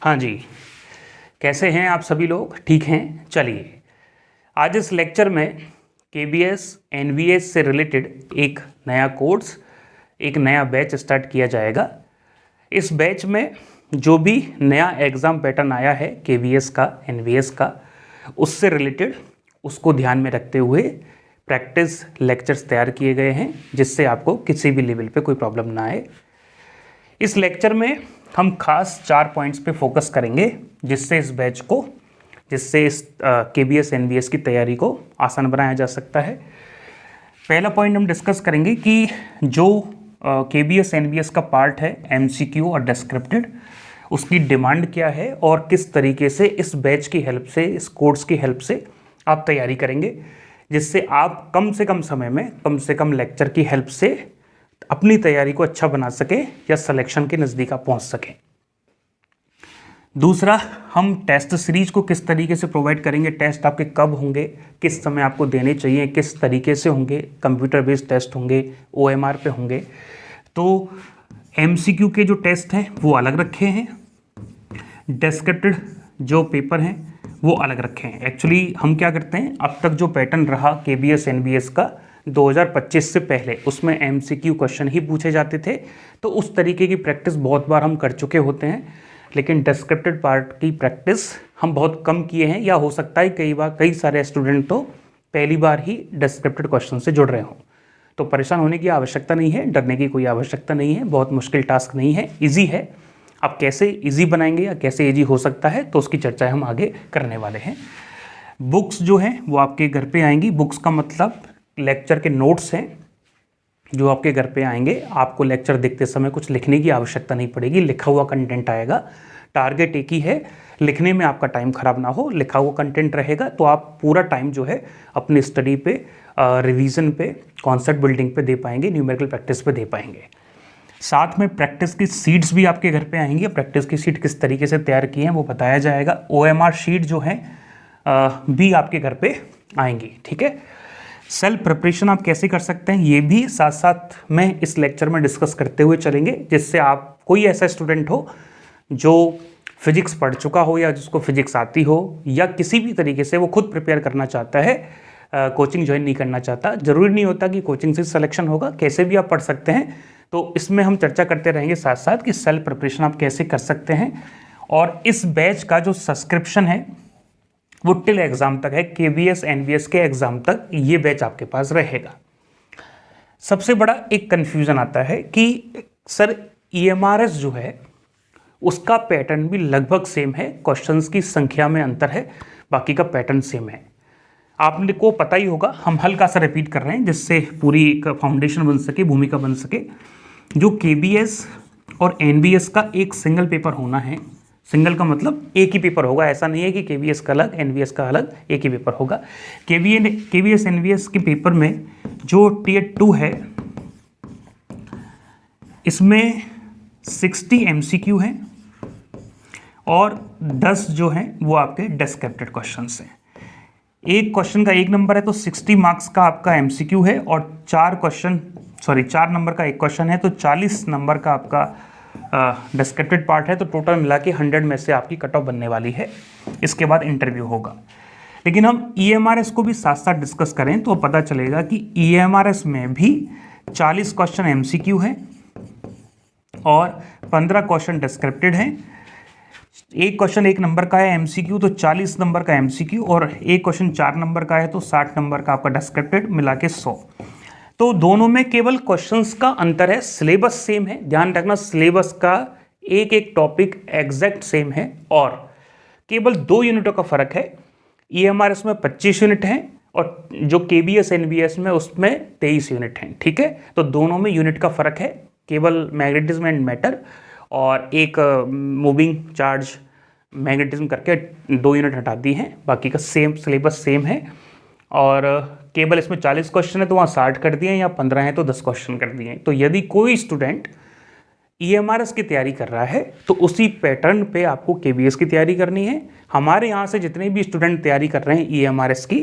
हाँ जी, कैसे हैं आप सभी लोग? ठीक हैं? चलिए, आज इस लेक्चर में केबीएस एनवीएस से रिलेटेड एक नया कोर्स, एक नया बैच स्टार्ट किया जाएगा। इस बैच में जो भी नया एग्ज़ाम पैटर्न आया है केबीएस का, एनवीएस का, उससे रिलेटेड उसको ध्यान में रखते हुए प्रैक्टिस लेक्चर्स तैयार किए गए हैं, जिससे आपको किसी भी लेवल पे कोई प्रॉब्लम ना आए। इस लेक्चर में हम खास 4 पॉइंट्स पे फोकस करेंगे, जिससे इस केबीएस एनवीएस की तैयारी को आसान बनाया जा सकता है। पहला पॉइंट हम डिस्कस करेंगे कि जो केबीएस एनवीएस का पार्ट है एमसीक्यू और डिस्क्रिप्टेड, उसकी डिमांड क्या है और किस तरीके से इस बैच की हेल्प से, इस कोर्स की हेल्प से आप तैयारी करेंगे, जिससे आप कम से कम समय में, कम से कम लेक्चर की हेल्प से अपनी तैयारी को अच्छा बना सके या सिलेक्शन के नज़दीक आप पहुंच सकें। दूसरा, हम टेस्ट सीरीज को किस तरीके से प्रोवाइड करेंगे, टेस्ट आपके कब होंगे, किस समय आपको देने चाहिए, किस तरीके से होंगे, कंप्यूटर बेस्ड टेस्ट होंगे, ओएमआर पे होंगे। तो एमसीक्यू के जो टेस्ट हैं वो अलग रखे हैं, डिस्क्रिप्टेड जो पेपर हैं वो अलग रखे हैं। एक्चुअली हम क्या करते हैं, अब तक जो पैटर्न रहा केबीएस एनवीएस का 2025 से पहले, उसमें एमसीक्यू क्वेश्चन ही पूछे जाते थे, तो उस तरीके की प्रैक्टिस बहुत बार हम कर चुके होते हैं। लेकिन डिस्क्रिप्टेड पार्ट की प्रैक्टिस हम बहुत कम किए हैं, या हो सकता है कई सारे स्टूडेंट तो पहली बार ही डिस्क्रिप्टेड क्वेश्चन से जुड़ रहे हों। तो परेशान होने की आवश्यकता नहीं है, डरने की कोई आवश्यकता नहीं है, बहुत मुश्किल टास्क नहीं है, ईजी है। अब कैसे ईजी बनाएंगे या कैसे ईजी हो सकता है, तो उसकी चर्चा हम आगे करने वाले हैं। बुक्स जो हैं वो आपके घर पे आएंगी। बुक्स का मतलब लेक्चर के नोट्स हैं जो आपके घर पे आएंगे। आपको लेक्चर देखते समय कुछ लिखने की आवश्यकता नहीं पड़ेगी, लिखा हुआ कंटेंट आएगा। टारगेट एक ही है, लिखने में आपका टाइम खराब ना हो, लिखा हुआ कंटेंट रहेगा तो आप पूरा टाइम जो है अपनी स्टडी पे, रिवीजन पे, कॉन्सेप्ट बिल्डिंग पे दे पाएंगे, न्यूमेरिकल प्रैक्टिस पे दे पाएंगे। साथ में प्रैक्टिस की सीट्स भी आपके घर पे आएंगी। प्रैक्टिस की सीट किस तरीके से तैयार की हैं वो बताया जाएगा। ओएमआर शीट जो है भी आपके घर पे आएंगी। ठीक है, सेल्फ प्रिपरेशन आप कैसे कर सकते हैं ये भी साथ साथ में इस लेक्चर में डिस्कस करते हुए चलेंगे, जिससे आप, कोई ऐसा स्टूडेंट हो जो फिजिक्स पढ़ चुका हो या जिसको फिजिक्स आती हो, या किसी भी तरीके से वो खुद प्रिपेयर करना चाहता है, कोचिंग ज्वाइन नहीं करना चाहता। जरूरी नहीं होता कि कोचिंग से सिलेक्शन होगा, कैसे भी आप पढ़ सकते हैं। तो इसमें हम चर्चा करते रहेंगे साथ साथ कि सेल्फ प्रिपरेशन आप कैसे कर सकते हैं। और इस बैच का जो सब्सक्रिप्शन है वो टिल एग्जाम तक है, केबीएस एनवीएस के एग्जाम तक ये बैच आपके पास रहेगा। सबसे बड़ा एक कंफ्यूजन आता है कि सर ईएमआरएस जो है उसका पैटर्न भी लगभग सेम है, क्वेश्चंस की संख्या में अंतर है, बाकी का पैटर्न सेम है। आपने को पता ही होगा, हम हल्का सा रिपीट कर रहे हैं जिससे पूरी एक फाउंडेशन बन सके, भूमिका बन सके। जो केबीएस और एनवीएस का एक सिंगल पेपर होना है, सिंगल का मतलब एक ही पेपर होगा, ऐसा नहीं है कि केबीएस का अलग एनवीएस का अलग, एक ही पेपर होगा। केबीएस एनवीएस के पेपर में जो टियर 2 है इसमें 60 एमसीक्यू हैं और 10 जो हैं वो आपके डिस्क्रिप्टेड क्वेश्चंस हैं। एक क्वेश्चन का 1 नंबर है तो 60 मार्क्स का आपका एमसीक्यू है, और 4 नंबर का एक क्वेश्चन है तो 40 नंबर का आपका डिस्क्रिप्टेड पार्ट है। तो टोटल मिला के 100 में से आपकी कट ऑफ बनने वाली है। इसके बाद इंटरव्यू होगा। लेकिन हम ईएमआरएस को भी साथ साथ डिस्कस करें तो पता चलेगा कि ईएमआरएस में भी 40 क्वेश्चन एमसीक्यू हैं और 15 क्वेश्चन डिस्क्रिप्टेड हैं। एक क्वेश्चन 1 नंबर का है एमसीक्यू तो 40 नंबर का एमसीक्यू, और एक क्वेश्चन 4 नंबर का है तो 60 नंबर का आपका डिस्क्रिप्टेड, मिला के 100। तो दोनों में केवल क्वेश्चंस का अंतर है, सिलेबस सेम है। ध्यान रखना, सिलेबस का एक एक टॉपिक एग्जैक्ट सेम है, और केवल 2 यूनिटों का फर्क है। ईएमआरएस में 25 यूनिट हैं और जो केबीएस एनवीएस में उसमें 23 यूनिट हैं। ठीक है, तो दोनों में यूनिट का फर्क है, केवल मैग्नेटिज्म एंड मैटर, और एक मूविंग चार्ज मैग्नेटिज्म करके 2 यूनिट हटा दी हैं, बाकी का सेम सिलेबस सेम है। और केवल इसमें 40 क्वेश्चन है तो वहाँ 60 कर दिए, या 15 है तो 10 क्वेश्चन कर दिए। तो यदि कोई स्टूडेंट ईएमआरएस की तैयारी कर रहा है तो उसी पैटर्न पे आपको केबीएस की तैयारी करनी है। हमारे यहाँ से जितने भी स्टूडेंट तैयारी कर रहे हैं ईएमआरएस की,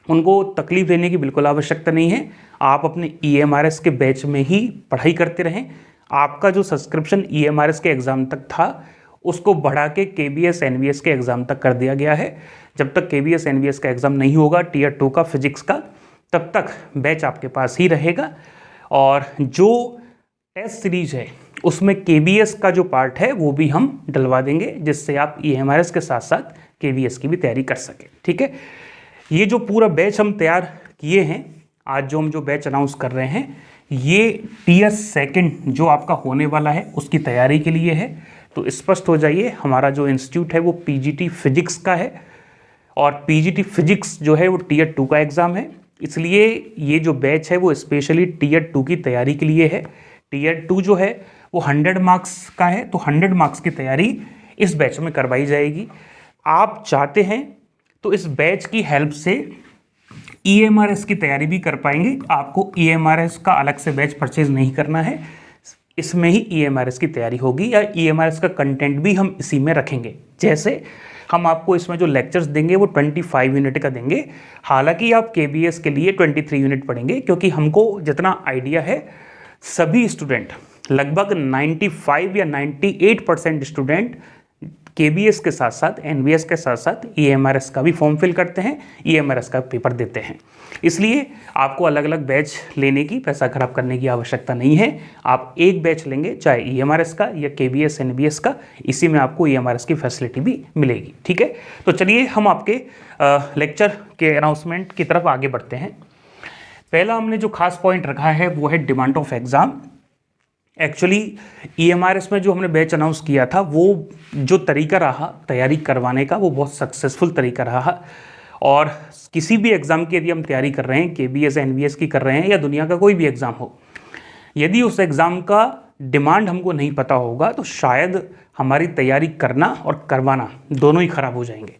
उनको तकलीफ लेने की बिल्कुल आवश्यकता नहीं है। आप अपने ईएमआरएस के बैच में ही पढ़ाई करते रहें। आपका जो सब्सक्रिप्शन ईएमआरएस के एग्ज़ाम तक था उसको बढ़ा के KBS NVS के एग्ज़ाम तक कर दिया गया है। जब तक KBS NVS का एग्ज़ाम नहीं होगा टीयर 2 का फिजिक्स का, तब तक बैच आपके पास ही रहेगा। और जो टेस्ट सीरीज है उसमें KBS का जो पार्ट है वो भी हम डलवा देंगे, जिससे आप EMRS के साथ साथ KBS की भी तैयारी कर सकें। ठीक है, ये जो पूरा बैच हम तैयार किए हैं, आज जो हम जो बैच अनाउंस कर रहे हैं, ये टीयर 2 जो आपका होने वाला है उसकी तैयारी के लिए है। तो स्पष्ट हो जाइए, हमारा जो इंस्टीट्यूट है वो PGT फिजिक्स का है, और PGT फिजिक्स जो है वो टीयर 2 का एग्ज़ाम है। इसलिए ये जो बैच है वो स्पेशली टीयर 2 की तैयारी के लिए है। टीयर 2 जो है वो 100 मार्क्स का है, तो 100 मार्क्स की तैयारी इस बैच में करवाई जाएगी। आप चाहते हैं तो इस बैच की हेल्प से EMRS की तैयारी भी कर पाएंगे। आपको EMRS का अलग से बैच परचेज नहीं करना है, इसमें ही EMRS की तैयारी होगी, या EMRS का कंटेंट भी हम इसी में रखेंगे। जैसे हम आपको इसमें जो लेक्चर्स देंगे वो 25 यूनिट का देंगे, हालांकि आप KBS के लिए 23 यूनिट पढ़ेंगे, क्योंकि हमको जितना आइडिया है सभी स्टूडेंट, लगभग 95 या 98% स्टूडेंट KBS के साथ साथ NVS के साथ साथ EMRS का भी फॉर्म फिल करते हैं, EMRS का पेपर देते हैं। इसलिए आपको अलग अलग बैच लेने की, पैसा खराब करने की आवश्यकता नहीं है। आप एक बैच लेंगे, चाहे EMRS का या KBS NVS का, इसी में आपको EMRS की फैसिलिटी भी मिलेगी। ठीक है, तो चलिए हम आपके लेक्चर के अनाउंसमेंट की तरफ आगे बढ़ते हैं। पहला हमने जो खास पॉइंट रखा है वो है demand of exam. Actually EMRS में जो हमने बैच अनाउंस किया था, वो जो तरीका रहा तैयारी करवाने का वो बहुत सक्सेसफुल तरीका रहा। और किसी भी एग्ज़ाम की यदि हम तैयारी कर रहे हैं, KBS NVS की कर रहे हैं या दुनिया का कोई भी एग्ज़ाम हो, यदि उस एग्ज़ाम का डिमांड हमको नहीं पता होगा तो शायद हमारी तैयारी करना और करवाना दोनों ही खराब हो जाएंगे।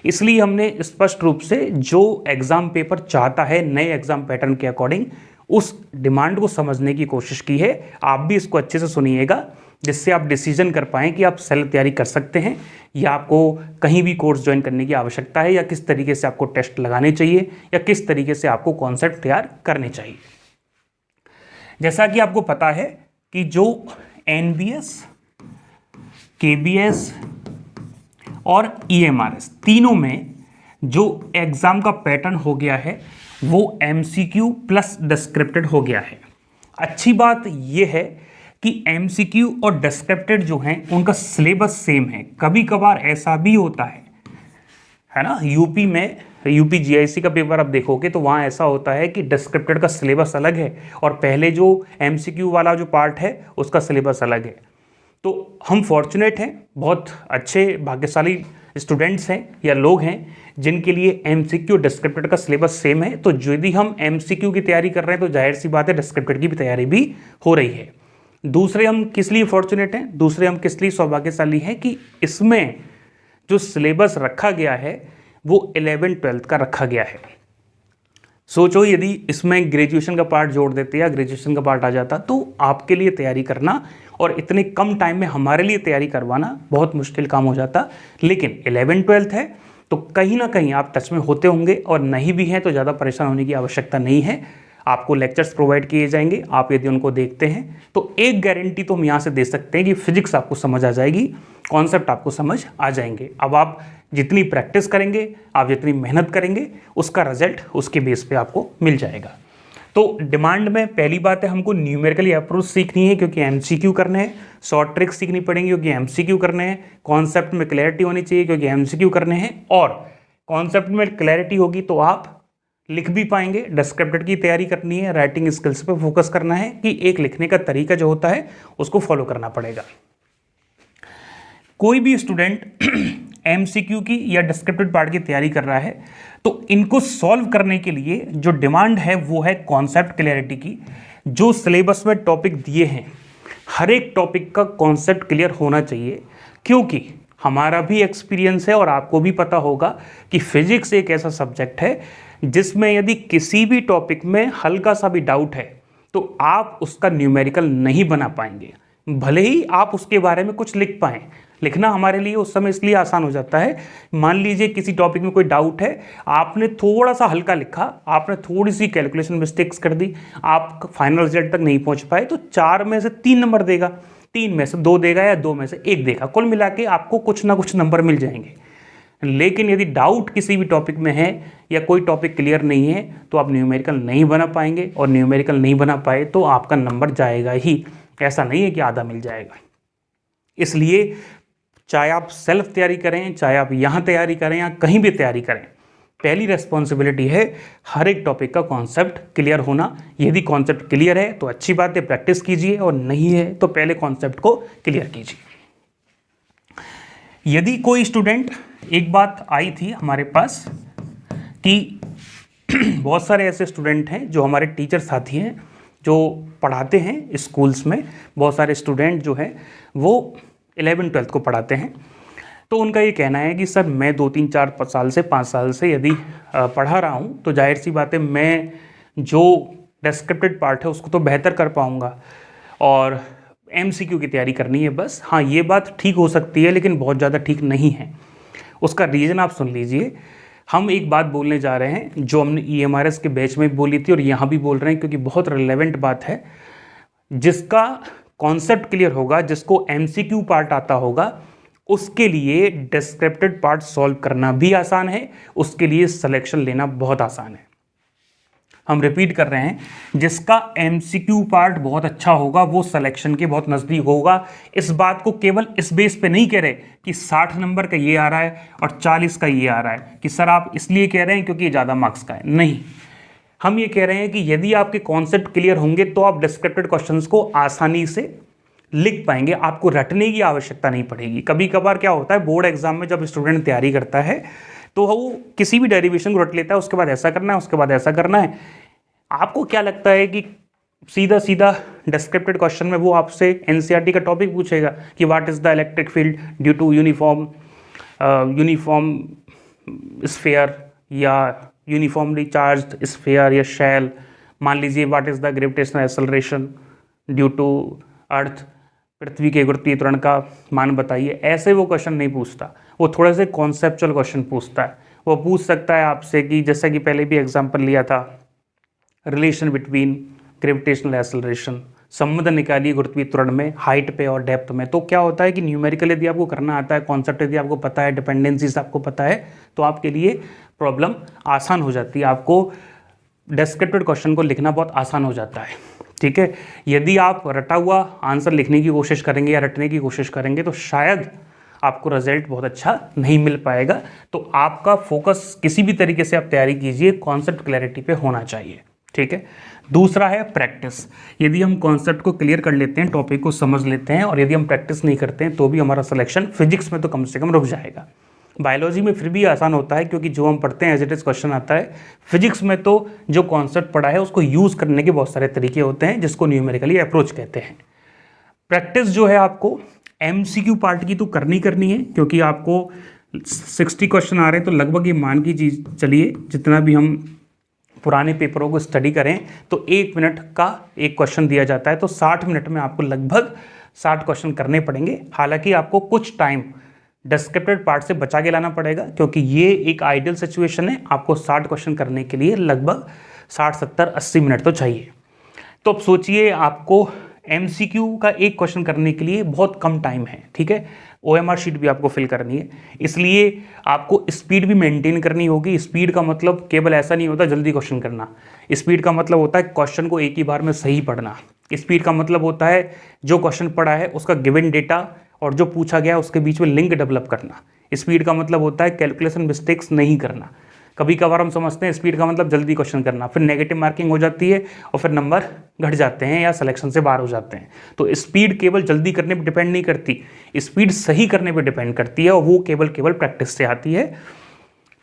इसलिए हमने स्पष्ट रूप से जो एग्ज़ाम पेपर चाहता है नए एग्ज़ाम पैटर्न के अकॉर्डिंग, उस डिमांड को समझने की कोशिश की है। आप भी इसको अच्छे से सुनिएगा, जिससे आप डिसीजन कर पाएँ कि आप सेल्फ तैयारी कर सकते हैं या आपको कहीं भी कोर्स ज्वाइन करने की आवश्यकता है, या किस तरीके से आपको टेस्ट लगाने चाहिए, या किस तरीके से आपको कॉन्सेप्ट तैयार करने चाहिए। जैसा कि आपको पता है कि जो NBS, KBS और EMRS तीनों में जो एग्ज़ाम का पैटर्न हो गया है वो MCQ प्लस डिस्क्रिप्टेड हो गया है। अच्छी बात यह है कि MCQ और डिस्क्रिप्टेड जो हैं उनका सिलेबस सेम है। कभी कभार ऐसा भी होता है ना, यूपी में यूपी GIC का पेपर आप देखोगे तो वहाँ ऐसा होता है कि डिस्क्रिप्टेड का सिलेबस अलग है और पहले जो MCQ वाला जो पार्ट है उसका सिलेबस अलग है। तो हम फॉर्चुनेट हैं, बहुत अच्छे भाग्यशाली स्टूडेंट्स हैं या लोग हैं जिनके लिए MCQ डिस्क्रिप्टेड का सिलेबस सेम है। तो यदि हम MCQ की तैयारी कर रहे हैं तो जाहिर सी बात है डिस्क्रिप्टेड की भी तैयारी भी हो रही है। दूसरे हम किस लिए फॉर्चुनेट हैं, दूसरे हम किस लिए सौभाग्यशाली हैं कि इसमें जो सिलेबस रखा गया है वो 11th-12th का रखा गया है। सोचो यदि इसमें ग्रेजुएशन का पार्ट जोड़ देते या ग्रेजुएशन का पार्ट आ जाता तो आपके लिए तैयारी करना और इतने कम टाइम में हमारे लिए तैयारी करवाना बहुत मुश्किल काम हो जाता। लेकिन 11th-12th है तो कहीं ना कहीं आप टच में होते होंगे, और नहीं भी हैं तो ज़्यादा परेशान होने की आवश्यकता नहीं है। आपको लेक्चर्स प्रोवाइड किए जाएंगे, आप यदि उनको देखते हैं तो एक गारंटी तो हम यहाँ से दे सकते हैं कि फिजिक्स आपको समझ आ जाएगी, कॉन्सेप्ट आपको समझ आ जाएंगे। अब आप जितनी प्रैक्टिस करेंगे, आप जितनी मेहनत करेंगे, उसका रिजल्ट उसके बेस पे आपको मिल जाएगा। तो डिमांड में पहली बात है हमको न्यूमेरिकली अप्रोच सीखनी है क्योंकि MCQ करने हैं, शॉर्ट ट्रिक्स सीखनी पड़ेंगी क्योंकि MCQ करने हैं, कॉन्सेप्ट में क्लैरिटी होनी चाहिए क्योंकि MCQ करने हैं, और कॉन्सेप्ट में क्लैरिटी होगी तो आप लिख भी पाएंगे। डिस्क्रिप्टेड की तैयारी करनी है, राइटिंग स्किल्स पे फोकस करना है कि एक लिखने का तरीका जो होता है उसको फॉलो करना पड़ेगा। कोई भी स्टूडेंट MCQ की या डिस्क्रिप्टेड पार्ट की तैयारी कर रहा है तो इनको सॉल्व करने के लिए जो डिमांड है वो है कॉन्सेप्ट क्लैरिटी की। जो सिलेबस में टॉपिक दिए हैं हर एक टॉपिक का कॉन्सेप्ट क्लियर होना चाहिए, क्योंकि हमारा भी एक्सपीरियंस है और आपको भी पता होगा कि फिजिक्स एक ऐसा सब्जेक्ट है जिसमें यदि किसी भी टॉपिक में हल्का सा भी डाउट है तो आप उसका न्यूमेरिकल नहीं बना पाएंगे, भले ही आप उसके बारे में कुछ लिख पाएं। लिखना हमारे लिए उस समय इसलिए आसान हो जाता है, मान लीजिए किसी टॉपिक में कोई डाउट है, आपने थोड़ा सा हल्का लिखा, आपने थोड़ी सी कैलकुलेशन मिस्टेक्स कर दी, आप फाइनल रिजल्ट तक नहीं पहुंच पाए तो 4 में से 3 नंबर देगा। 3 में से 2 देगा या 2 में से 1 देगा, कुल मिला के आपको कुछ ना कुछ नंबर मिल जाएंगे। लेकिन यदि डाउट किसी भी टॉपिक में है या कोई टॉपिक क्लियर नहीं है तो आप न्यूमेरिकल नहीं बना पाएंगे, और न्यूमेरिकल नहीं बना पाए तो आपका नंबर जाएगा ही, ऐसा नहीं है कि आधा मिल जाएगा। इसलिए चाहे आप सेल्फ तैयारी करें, चाहे आप यहाँ तैयारी करें या कहीं भी तैयारी करें, पहली रेस्पॉन्सिबिलिटी है हर एक टॉपिक का कॉन्सेप्ट क्लियर होना। यदि कॉन्सेप्ट क्लियर है तो अच्छी बात है, प्रैक्टिस कीजिए, और नहीं है तो पहले कॉन्सेप्ट को क्लियर कीजिए। यदि कोई स्टूडेंट, एक बात आई थी हमारे पास कि बहुत सारे ऐसे स्टूडेंट हैं जो हमारे टीचर साथी हैं जो पढ़ाते हैं स्कूल्स में, बहुत सारे स्टूडेंट जो हैं वो 11वीं-12वीं को पढ़ाते हैं। तो उनका ये कहना है कि सर मैं 2-3-4 साल से 5 साल से यदि पढ़ा रहा हूँ तो जाहिर सी बात है मैं जो डिस्क्रिप्टेड पार्ट है उसको तो बेहतर कर पाऊँगा और MCQ की तैयारी करनी है बस। हाँ, ये बात ठीक हो सकती है लेकिन बहुत ज़्यादा ठीक नहीं है। उसका रीज़न आप सुन लीजिए। हम एक बात बोलने जा रहे हैं जो हमने EMRS के बैच में बोली थी और यहाँ भी बोल रहे हैं, क्योंकि बहुत रिलेवेंट बात है। जिसका कॉन्सेप्ट क्लियर होगा, जिसको MCQ पार्ट आता होगा, उसके लिए डिस्क्रिप्टेड पार्ट सॉल्व करना भी आसान है, उसके लिए सिलेक्शन लेना बहुत आसान है। हम रिपीट कर रहे हैं, जिसका MCQ पार्ट बहुत अच्छा होगा वो सिलेक्शन के बहुत नज़दीक होगा। इस बात को केवल इस बेस पे नहीं कह रहे कि 60 नंबर का ये आ रहा है और 40 का ये आ रहा है कि सर आप इसलिए कह रहे हैं क्योंकि ये ज़्यादा मार्क्स का है, नहीं। हम ये कह रहे हैं कि यदि आपके कॉन्सेप्ट क्लियर होंगे तो आप डिस्क्रिप्टेड क्वेश्चंस को आसानी से लिख पाएंगे, आपको रटने की आवश्यकता नहीं पड़ेगी। कभी कभार क्या होता है, बोर्ड एग्जाम में जब स्टूडेंट तैयारी करता है तो वो किसी भी डेरिवेशन को रट लेता है, उसके बाद ऐसा करना है, उसके बाद ऐसा करना है। आपको क्या लगता है कि सीधा सीधा डिस्क्रिप्टेड क्वेश्चन में वो आपसे NCERT का टॉपिक पूछेगा कि what is the electric field due to uniform sphere या यूनिफॉर्मली चार्ज्ड स्फीयर या शेल। मान लीजिए what is the gravitational acceleration due to earth, पृथ्वी के गुरुत्वीय त्वरण का मान बताइए। ऐसे वो क्वेश्चन नहीं पूछता, वो थोड़े से कॉन्सेप्चुअल क्वेश्चन पूछता है। वो पूछ सकता है आपसे कि जैसा कि पहले भी एग्जांपल लिया था, रिलेशन बिटवीन ग्रेविटेशनल एक्सेलरेशन, संबंध निकालिए गुरुत्वीय त्वरण में हाइट पे और डेप्थ में। तो क्या होता है कि न्यूमेरिकल यदि आपको करना आता है, कॉन्सेप्ट यदि आपको पता है, डिपेंडेंसीज आपको पता है, तो आपके लिए प्रॉब्लम आसान हो जाती है। आपको डिस्क्रिप्टेड क्वेश्चन को लिखना बहुत आसान हो जाता है, ठीक है। यदि आप रटा हुआ आंसर लिखने की कोशिश करेंगे या रटने की कोशिश करेंगे तो शायद आपको रिजल्ट बहुत अच्छा नहीं मिल पाएगा। तो आपका फोकस किसी भी तरीके से आप तैयारी कीजिए, कॉन्सेप्ट क्लैरिटी पे होना चाहिए, ठीक है। दूसरा है प्रैक्टिस। यदि हम कॉन्सेप्ट को क्लियर कर लेते हैं, टॉपिक को समझ लेते हैं, और यदि हम प्रैक्टिस नहीं करते हैं तो भी हमारा सिलेक्शन फिजिक्स में तो कम से कम रुक जाएगा। बायोलॉजी में फिर भी आसान होता है क्योंकि जो हम पढ़ते हैं एज इट इज क्वेश्चन आता है। फिजिक्स में तो जो कॉन्सेप्ट पढ़ा है उसको यूज़ करने के बहुत सारे तरीके होते हैं जिसको न्यूमेरिकली अप्रोच कहते हैं। प्रैक्टिस जो है आपको MCQ पार्ट की तो करनी है, क्योंकि आपको 60 क्वेश्चन आ रहे हैं तो लगभग ये मान की चलिए जितना भी हम पुराने पेपरों को स्टडी करें तो 1 मिनट का एक क्वेश्चन दिया जाता है, तो 60 मिनट में आपको लगभग 60 क्वेश्चन करने पड़ेंगे। हालांकि आपको कुछ टाइम डिस्क्रिप्टेड पार्ट से बचा के लाना पड़ेगा क्योंकि ये एक आइडियल सिचुएशन है। आपको 60 क्वेश्चन करने के लिए लगभग 60, 70, 80 मिनट तो चाहिए। तो अब सोचिए आपको MCQ का एक क्वेश्चन करने के लिए बहुत कम टाइम है, ठीक है। OMR शीट भी आपको फिल करनी है, इसलिए आपको स्पीड भी मेंटेन करनी होगी। स्पीड का मतलब केवल ऐसा नहीं होता जल्दी क्वेश्चन करना, स्पीड का मतलब होता है क्वेश्चन को एक ही बार में सही पढ़ना। स्पीड का मतलब होता है जो क्वेश्चन पढ़ा है उसका गिवन डेटा और जो पूछा गया उसके बीच में लिंक डेवलप करना। स्पीड का मतलब होता है कैलकुलेशन मिस्टेक्स नहीं करना। कभी कभार हम समझते हैं स्पीड का मतलब जल्दी क्वेश्चन करना, फिर नेगेटिव मार्किंग हो जाती है और फिर नंबर घट जाते हैं या सिलेक्शन से बाहर हो जाते हैं। तो स्पीड केवल जल्दी करने पर डिपेंड नहीं करती, स्पीड सही करने पर डिपेंड करती है, और वो केवल प्रैक्टिस से आती है।